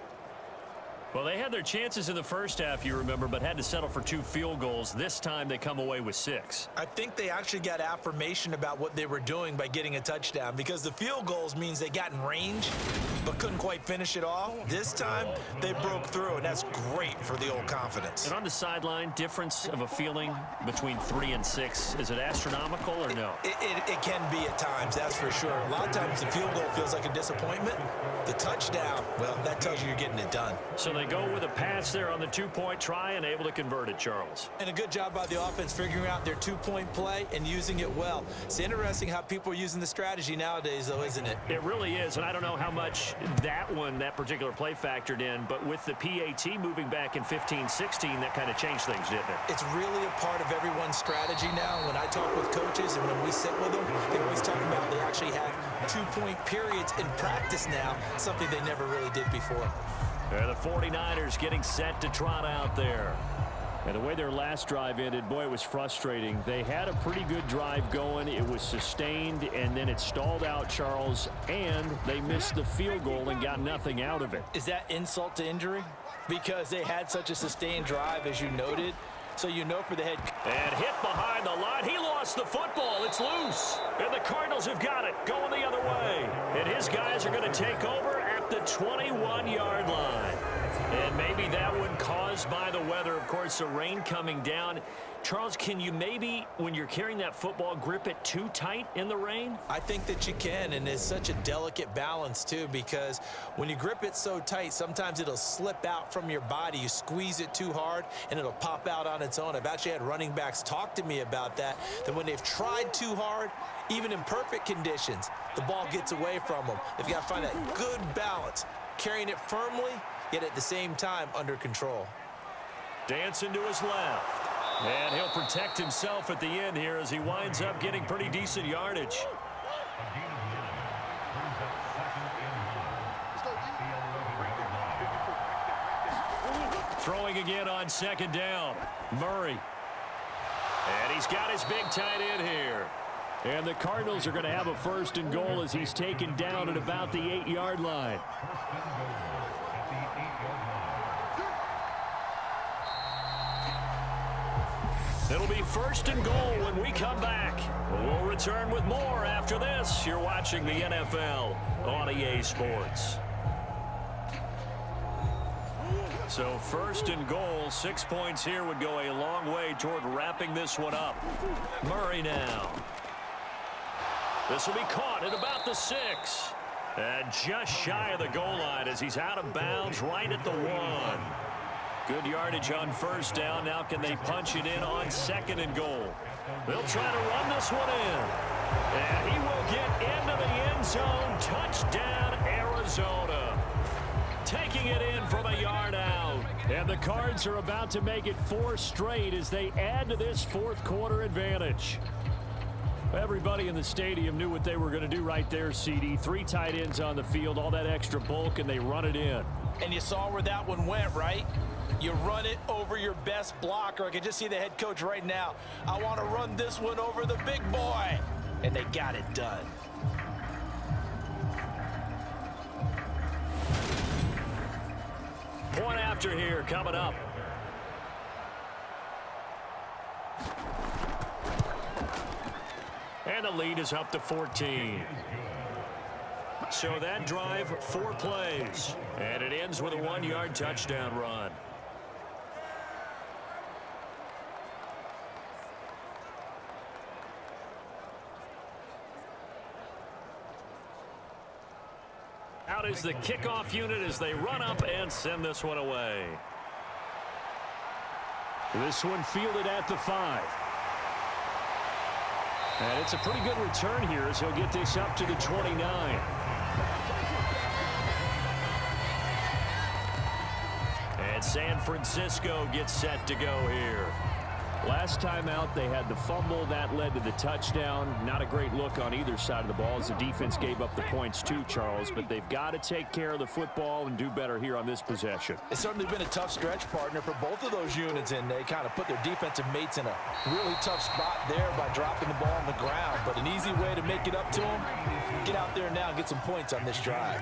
B: Well, they had their chances in the first half, you remember, but had to settle for 2 field goals. This time they come away with 6.
C: I think they actually got affirmation about what they were doing by getting a touchdown because the field goals means they got in range but couldn't quite finish it off. This time they broke through, and that's great for the old confidence.
B: And on the sideline, difference of a feeling between 3 and 6, is it astronomical or no?
C: It can be at times, that's for sure. A lot of times the field goal feels like a disappointment. The touchdown, well, that tells you you're getting it done.
B: So they they go with a pass there on the two-point try and able to convert it, Charles.
C: And a good job by the offense figuring out their two-point play and using it well. It's interesting how people are using the strategy nowadays, though, isn't it?
B: It really is, and I don't know how much that particular play factored in, but with the PAT moving back in 15-16, that kind of changed things, didn't it?
C: It's really a part of everyone's strategy now. When I talk with coaches and when we sit with them, they always talk about they actually have two-point periods in practice now, something they never really did before.
B: The 49ers getting set to trot out there.
D: And the way their last drive ended, boy, it was frustrating. They had a pretty good drive going. It was sustained, and then it stalled out, Charles, and they missed the field goal and got nothing out of it.
C: Is that insult to injury? Because they had such a sustained drive, as you noted. So you know for the head.
B: And hit behind the line. He lost the football. It's loose. And the Cardinals have got it going the other way. And his guys are going to take over at the 21-yard line. And maybe that one caused by the weather. Of course, the rain coming down. Charles, can you maybe, when you're carrying that football, grip it too tight in the rain?
C: I think that you can, and it's such a delicate balance, too, because when you grip it so tight, sometimes it'll slip out from your body. You squeeze it too hard, and it'll pop out on its own. I've actually had running backs talk to me about that when they've tried too hard, even in perfect conditions, the ball gets away from them. They've got to find that good balance, carrying it firmly, yet at the same time under control.
B: Dancing to his left. And he'll protect himself at the end here as he winds up getting pretty decent yardage. Throwing again on second down. Murray. And he's got his big tight end here.
D: And the Cardinals are going to have a first and goal as he's taken down at about the 8-yard line.
B: It'll be first and goal when we come back. We'll return with more after this. You're watching the NFL on EA Sports. So first and goal, 6 points here would go a long way toward wrapping this one up. Murray now. This will be caught at about the 6. And just shy of the goal line as he's out of bounds right at the 1. Good yardage on first down. Now can they punch it in on second and goal? They'll try to run this one in. And he will get into the end zone. Touchdown, Arizona. Taking it in from a yard out.
D: And the Cards are about to make it 4 straight as they add to this fourth quarter advantage. Everybody in the stadium knew what they were going to do right there, CD. 3 tight ends on the field, all that extra bulk, and they run it in.
C: And you saw where that one went, right? You run it over your best blocker. I can just see the head coach right now. I want to run this one over the big boy. And they got it done.
B: Point after here coming up. And the lead is up to 14. So that drive, 4 plays. And it ends with a 1-yard touchdown run. Out is the kickoff unit as they run up and send this one away.
D: This one fielded at the 5. And it's a pretty good return here as he'll get this up to the 29.
B: And San Francisco gets set to go here.
D: Last time out, they had the fumble. That led to the touchdown. Not a great look on either side of the ball as the defense gave up the points too, Charles. But they've got to take care of the football and do better here on this possession.
C: It's certainly been a tough stretch, partner, for both of those units, and they kind of put their defensive mates in a really tough spot there by dropping the ball on the ground. But an easy way to make it up to them, get out there now and get some points on this drive.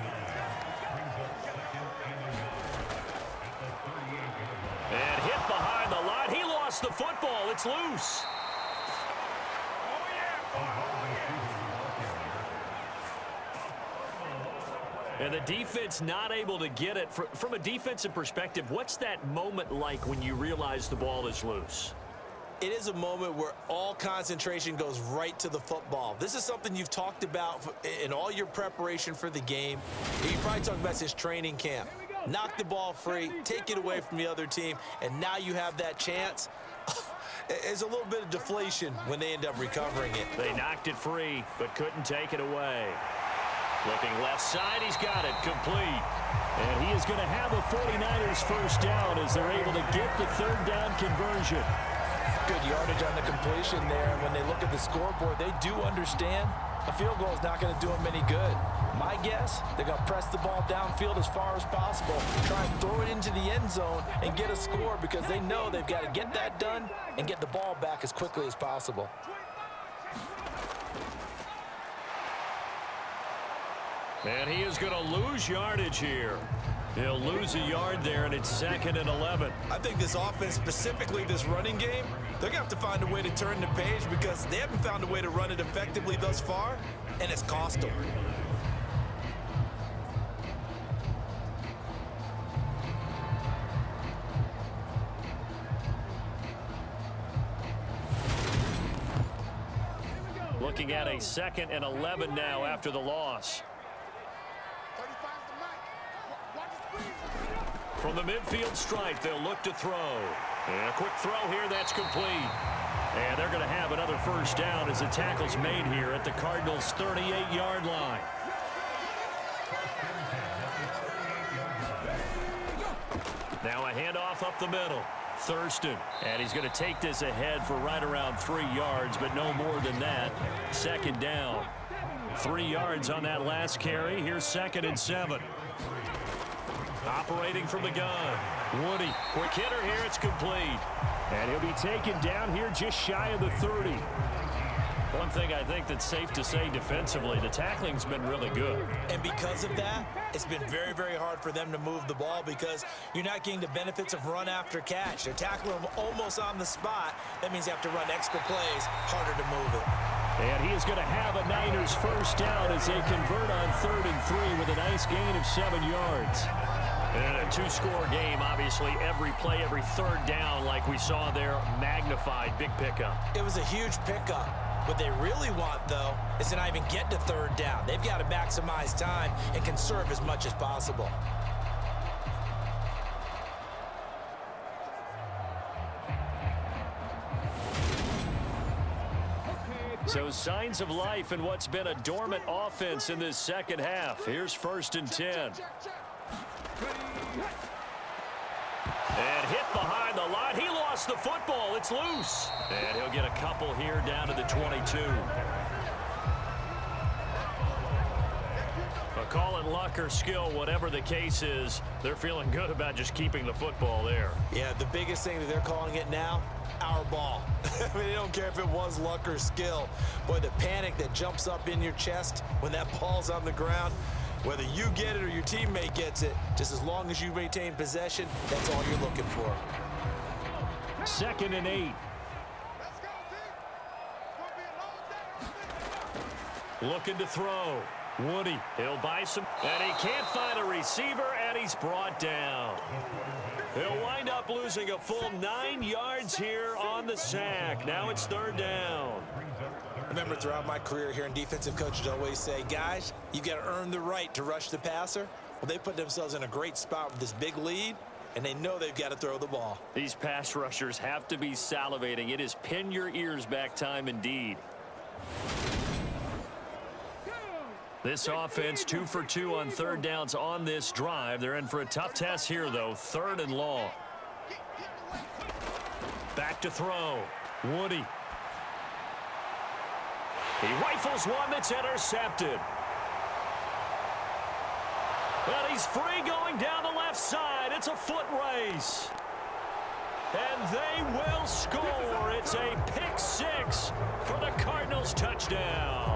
B: And hit behind the line. He lost the football. It's loose. And the defense not able to get it. From a defensive perspective, what's that moment like when you realize the ball is loose?
C: It is a moment where all concentration goes right to the football. This is something you've talked about in all your preparation for the game. You probably talked about since training camp. knock the ball free, take it away from the other team, and now you have that chance. It's a little bit of deflation when they end up recovering it.
B: They knocked it free, but couldn't take it away. Looking left side, he's got it complete.
D: And he is going to have a 49ers first down as they're able to get the third down conversion.
C: Good yardage on the completion there, and when they look at the scoreboard, they do understand a field goal is not going to do them any good. My guess, they're going to press the ball downfield as far as possible, try and throw it into the end zone and get a score because they know they've got to get that done and get the ball back as quickly as possible.
B: And he is going to lose yardage here. He'll lose a yard there, and it's 2nd and 11.
C: I think this offense, specifically this running game, they're going to have to find a way to turn the page because they haven't found a way to run it effectively thus far, and it's cost them.
B: Looking at a 2nd and 11 now after the loss. From the midfield stripe, they'll look to throw. And a quick throw here, that's complete. And they're going to have another first down as the tackle's made here at the Cardinals' 38-yard line. Now a handoff up the middle. Thurston, and he's going to take this ahead for right around 3 yards, but no more than that. 2nd down. 3 yards on that last carry. Here's 2nd and 7. Operating from the gun. Woody, quick hitter here. It's complete.
D: And he'll be taken down here just shy of the 30.
B: One thing I think that's safe to say defensively, the tackling's been really good.
C: And because of that, it's been very, very hard for them to move the ball because you're not getting the benefits of run after catch. They're tackling them almost on the spot. That means you have to run extra plays, harder to move it.
D: And he is going to have a Niners first down as they convert on 3rd and 3 with a nice gain of 7 yards.
B: And a 2-score game, obviously, every play, every third down, like we saw there, magnified, big pickup.
C: It was a huge pickup. What they really want, though, is to not even get to 3rd down. They've got to maximize time and conserve as much as possible.
B: So signs of life in what's been a dormant offense in this second half. Here's 1st and 10. And hit behind the line. He lost the football. It's loose. And he'll get a couple here down to the 22. A call it luck or skill, whatever the case is, they're feeling good about just keeping the football there.
C: Yeah, the biggest thing that they're calling it now, our ball. I mean, they don't care if it was luck or skill. Boy, the panic that jumps up in your chest when that ball's on the ground, whether you get it or your teammate gets it, just as long as you maintain possession, that's all you're looking for.
D: 2nd and 8.
B: Looking to throw. Woody, he'll buy some, and he can't find a receiver, and he's brought down. He'll wind up losing a full 9 yards here on the sack. Now it's 3rd down.
C: Remember, throughout my career here, and defensive coaches always say, guys, you got to earn the right to rush the passer. Well, they put themselves in a great spot with this big lead, and they know they've got to throw the ball.
B: These pass rushers have to be salivating. It is pin your ears back time indeed. This offense 2 for 2 on 3rd downs on this drive. They're in for a tough test here, though. 3rd and long. Back to throw. Woody. He rifles one that's intercepted. And he's free going down the left side. It's a foot race. And they will score. It's a pick 6 for the Cardinals touchdown.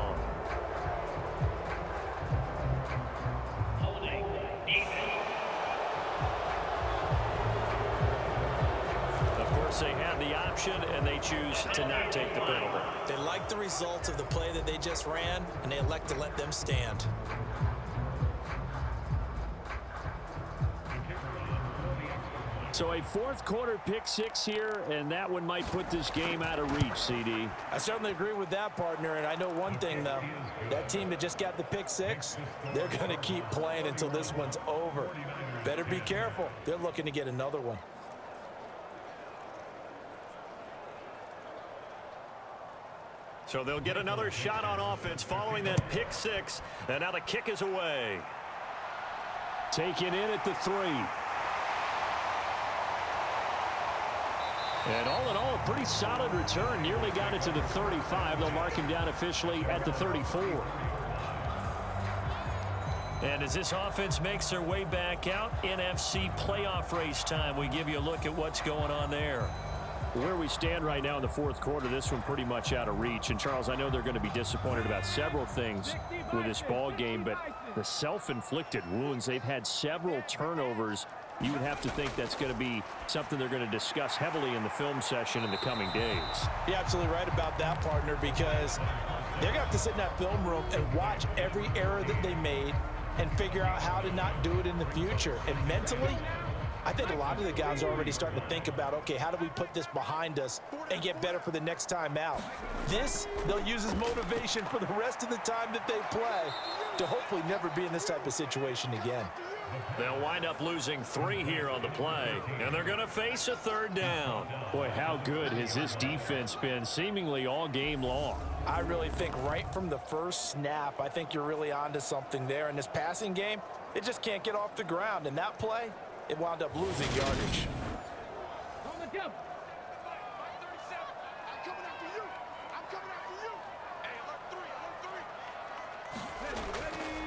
B: They have the option, and they choose to not take the penalty.
C: They like the results of the play that they just ran, and they elect to let them stand.
D: So a 4th quarter pick 6 here, and that one might put this game out of reach, CD.
C: I certainly agree with that, partner, and I know one thing, though. That team that just got the pick 6, they're going to keep playing until this one's over. Better be careful. They're looking to get another one.
B: So they'll get another shot on offense following that pick six. And now the kick is away.
D: Taken in at the 3. And all in all, a pretty solid return. Nearly got it to the 35. They'll mark him down officially at the 34.
B: And as this offense makes their way back out, NFC playoff race time, we give you a look at what's going on there.
D: Where we stand right now in the fourth quarter, this one pretty much out of reach. And, Charles, I know they're going to be disappointed about several things with this ball game, but the self-inflicted wounds, they've had several turnovers. You would have to think that's going to be something they're going to discuss heavily in the film session in the coming days.
C: You're absolutely right about that, partner, because they're going to have to sit in that film room and watch every error that they made and figure out how to not do it in the future. And mentally, I think a lot of the guys are already starting to think about, okay, how do we put this behind us and get better for the next time out? This, they'll use as motivation for the rest of the time that they play to hopefully never be in this type of situation again.
B: They'll wind up losing 3 here on the play, and they're going to face a 3rd down.
D: Boy, how good has this defense been seemingly all game long?
C: I really think right from the first snap, I think you're really onto something there. In this passing game, it just can't get off the ground. And that play, it wound up losing yardage.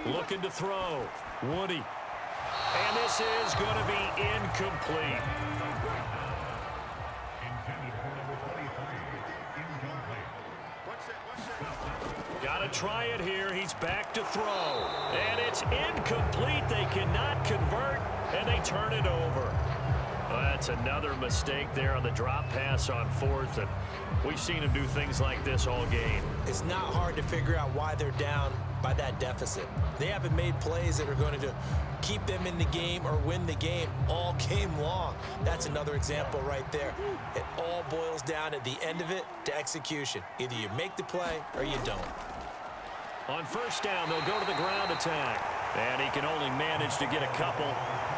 B: Looking to throw. Woody. And this is going to be incomplete. Got to try it here. He's back to throw. And it's incomplete. They cannot convert, and they turn it over. That's another mistake there on the drop pass on 4th, and we've seen him do things like this all game.
C: It's not hard to figure out why they're down by that deficit. They haven't made plays that are going to keep them in the game or win the game all game long. That's another example right there. It all boils down at the end of it to execution. Either you make the play or you don't.
B: On 1st down, they'll go to the ground attack. And he can only manage to get a couple.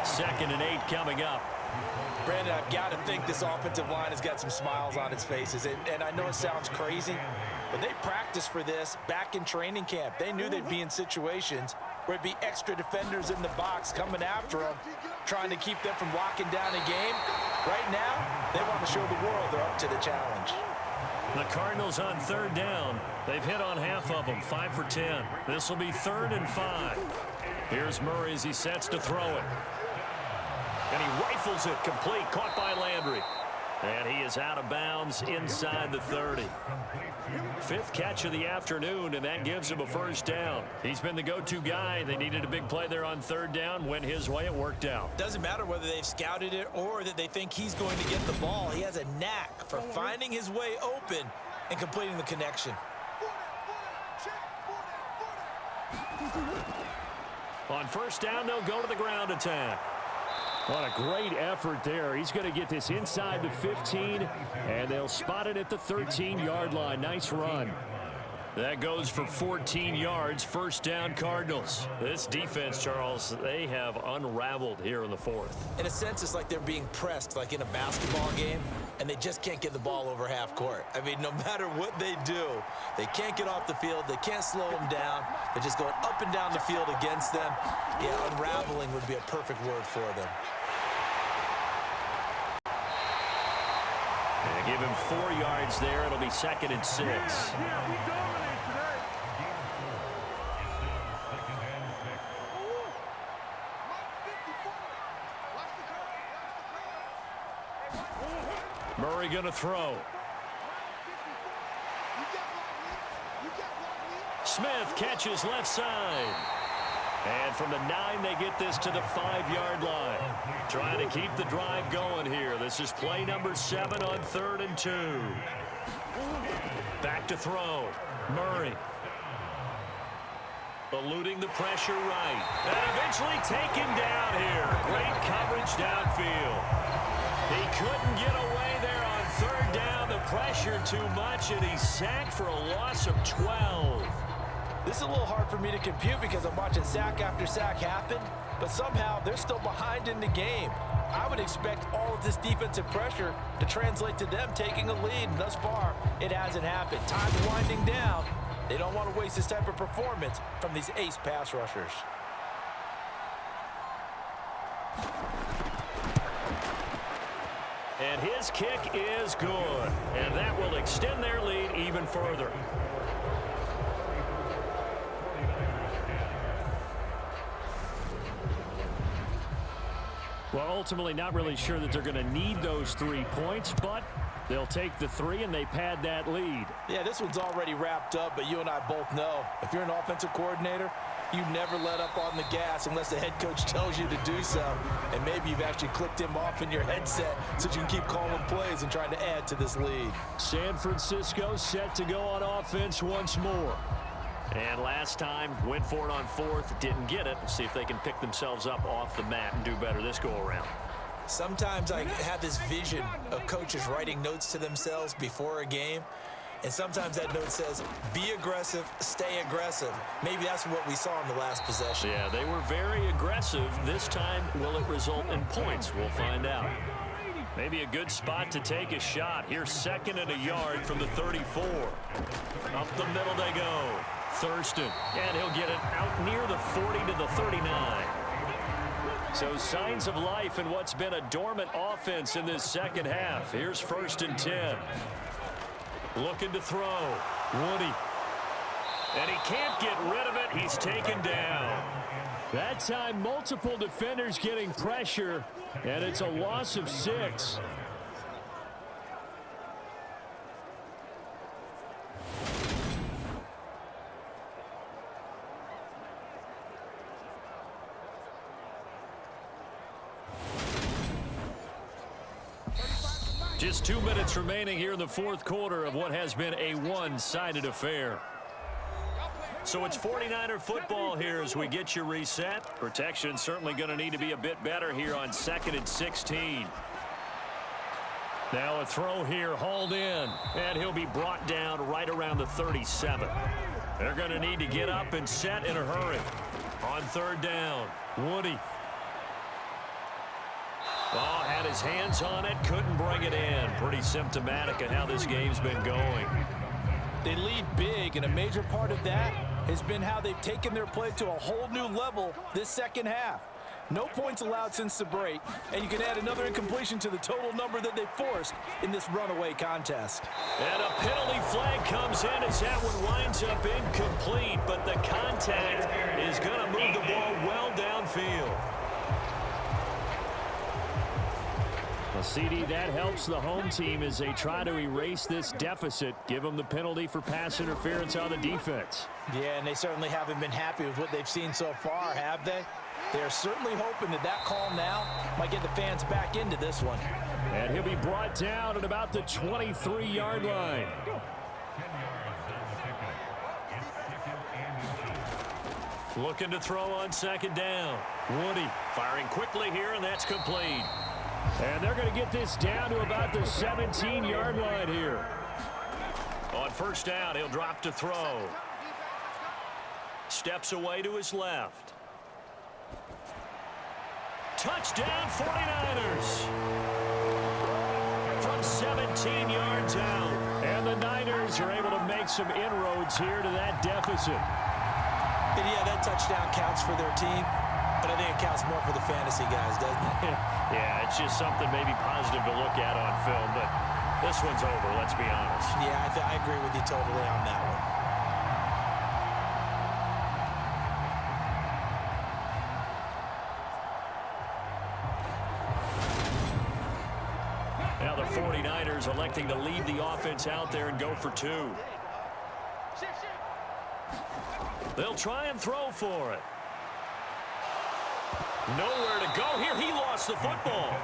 B: 2nd and 8 coming up.
C: Brandon, I've got to think this offensive line has got some smiles on its faces. And I know it sounds crazy, but they practiced for this back in training camp. They knew they'd be in situations where it'd be extra defenders in the box coming after them, trying to keep them from locking down a game. Right now, they want to show the world they're up to the challenge.
B: The Cardinals on 3rd down. They've hit on half of them, 5 for 10. This will be 3rd and 5. Here's Murray as he sets to throw it. And he rifles it complete, caught by Landry. And he is out of bounds inside the 30. 5th catch of the afternoon, and that gives him a 1st down. He's been the go-to guy. They needed a big play there on 3rd down. Went his way, it worked out.
C: Doesn't matter whether they've scouted it or that they think he's going to get the ball. He has a knack for finding his way open and completing the connection.
B: On 1st down, they'll go to the ground attack.
D: What a great effort there. He's going to get this inside the 15, and they'll spot it at the 13-yard line. Nice run.
B: That goes for 14 yards. 1st down, Cardinals. This defense, Charles, they have unraveled here in the 4th.
C: In a sense, it's like they're being pressed like in a basketball game, and they just can't get the ball over half court. I mean, no matter what they do, they can't get off the field. They can't slow them down. They're just going up and down the field against them. Yeah, unraveling would be a perfect word for them.
B: And give him 4 yards there. It'll be 2nd and 6. Murray going to throw. Smith catches left side. And from the 9, they get this to the 5-yard line. Trying to keep the drive going here. This is play number 7 on 3rd and 2. Back to throw. Murray. Eluding the pressure right. And eventually taken down here. Great coverage downfield. He couldn't get away there on 3rd down. The pressure too much, and he's sacked for a loss of 12.
C: This is a little hard for me to compute because I'm watching sack after sack happen, but somehow they're still behind in the game. I would expect all of this defensive pressure to translate to them taking a lead, and thus far, it hasn't happened. Time's winding down. They don't want to waste this type of performance from these ace pass rushers.
B: And his kick is good. And that will extend their lead even further.
D: Well, ultimately not really sure that they're going to need those 3 points, but they'll take the 3 and they pad that lead.
C: Yeah, this one's already wrapped up, but you and I both know if you're an offensive coordinator, you never let up on the gas unless the head coach tells you to do so. And maybe you've actually clicked him off in your headset so you can keep calling plays and trying to add to this lead.
D: San Francisco set to go on offense once more.
B: And last time, went for it on 4th, didn't get it. We'll see if they can pick themselves up off the mat and do better this go-around.
C: Sometimes I have this vision of coaches writing notes to themselves before a game. And sometimes that note says, be aggressive, stay aggressive. Maybe that's what we saw in the last possession.
B: Yeah, they were very aggressive. This time, will it result in points? We'll find out. Maybe a good spot to take a shot. Here's 2nd and a yard from the 34. Up the middle they go. Thurston, and he'll get it out near the 40 to the 39. So signs of life in what's been a dormant offense in this second half. Here's 1st and 10. Looking to throw. Woody. And he can't get rid of it. He's taken down.
D: That time, multiple defenders getting pressure, and it's a loss of 6. Just 2 minutes remaining here in the 4th quarter of what has been a one-sided affair.
B: So it's 49er football here as we get you reset. Protection certainly going to need to be a bit better here on 2nd and 16.
D: Now a throw here, hauled in, and he'll be brought down right around the 37.
B: They're going to need to get up and set in a hurry. On 3rd down, Woody. Oh, had his hands on it, couldn't bring it in. Pretty symptomatic of how this game's been going.
C: They lead big, and a major part of that has been how they've taken their play to a whole new level this second half. No points allowed since the break, and you can add another incompletion to the total number that they forced in this runaway contest.
B: And a penalty flag comes in as that one winds up incomplete, but the contact is going to move the ball well downfield.
D: Well, CD, that helps the home team as they try to erase this deficit, give them the penalty for pass interference on the defense.
C: Yeah, and they certainly haven't been happy with what they've seen so far, have they? They're certainly hoping that that call now might get the fans back into this one.
D: And he'll be brought down at about the 23-yard line.
B: Looking to throw on 2nd down. Woody firing quickly here, and that's complete.
D: And they're going to get this down to about the 17-yard line here.
B: On 1st down, he'll drop to throw. Steps away to his left. Touchdown 49ers. From 17 yards out.
D: And the Niners are able to make some inroads here to that deficit.
C: And yeah, that touchdown counts for their team, but I think it counts more for the fantasy guys, doesn't it?
B: Yeah, it's just something maybe positive to look at on film, but this one's over, let's be honest.
C: Yeah, I agree with you totally on that one.
B: Now the 49ers electing to leave the offense out there and go for 2. They'll try and throw for it. Nowhere to go here. He lost the football.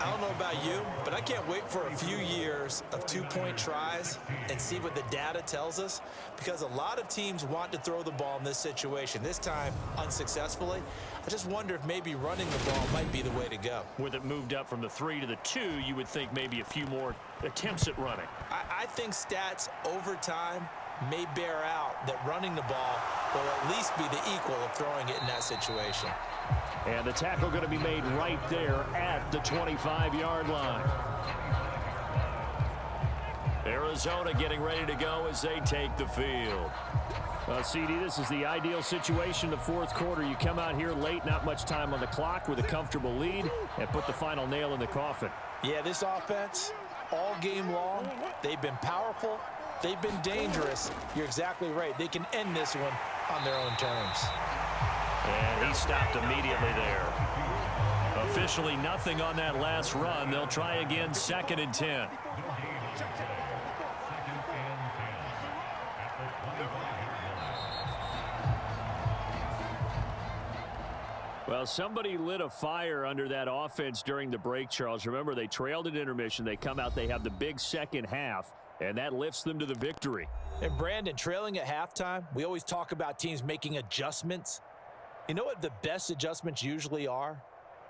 C: I don't know about you, but I can't wait for a few years of 2-point tries and see what the data tells us, because a lot of teams want to throw the ball in this situation, this time unsuccessfully. I just wonder if maybe running the ball might be the way to go.
B: With it moved up from the 3 to the 2, you would think maybe a few more attempts at running.
C: I think stats over time may bear out that running the ball will at least be the equal of throwing it in that situation.
D: And the tackle going to be made right there at the 25-yard line.
B: Arizona getting ready to go as they take the field.
D: Well, CD, this is the ideal situation in the fourth quarter. You come out here late, not much time on the clock with a comfortable lead, and put the final nail in the coffin.
C: Yeah, this offense, all game long, they've been powerful, they've been dangerous. You're exactly right. They can end this one on their own terms.
B: And he stopped immediately there. Officially nothing on that last run. They'll try again, 2nd and 10.
D: Well, somebody lit a fire under that offense during the break, Charles. Remember, they trailed at intermission. They come out, they have the big second half, and that lifts them to the victory.
C: And Brandon, trailing at halftime, we always talk about teams making adjustments. You know what the best adjustments usually are?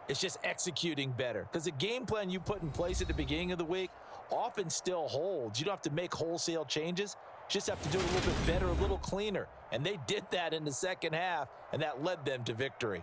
C: It's just executing better. Because the game plan you put in place at the beginning of the week often still holds. You don't have to make wholesale changes. You just have to do it a little bit better, a little cleaner. And they did that in the second half, and that led them to victory.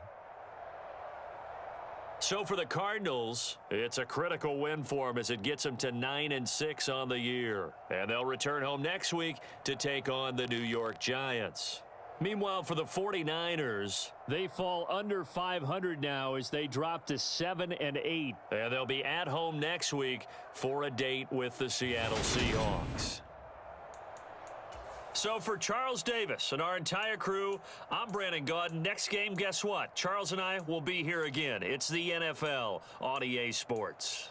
B: So for the Cardinals, it's a critical win for them as it gets them to 9-6 on the year. And they'll return home next week to take on the New York Giants. Meanwhile, for the 49ers,
D: they fall under 500 now as they drop to 7-8.
B: And they'll be at home next week for a date with the Seattle Seahawks. So for Charles Davis and our entire crew, I'm Brandon Gaudin. Next game, guess what? Charles and I will be here again. It's the NFL on EA Sports.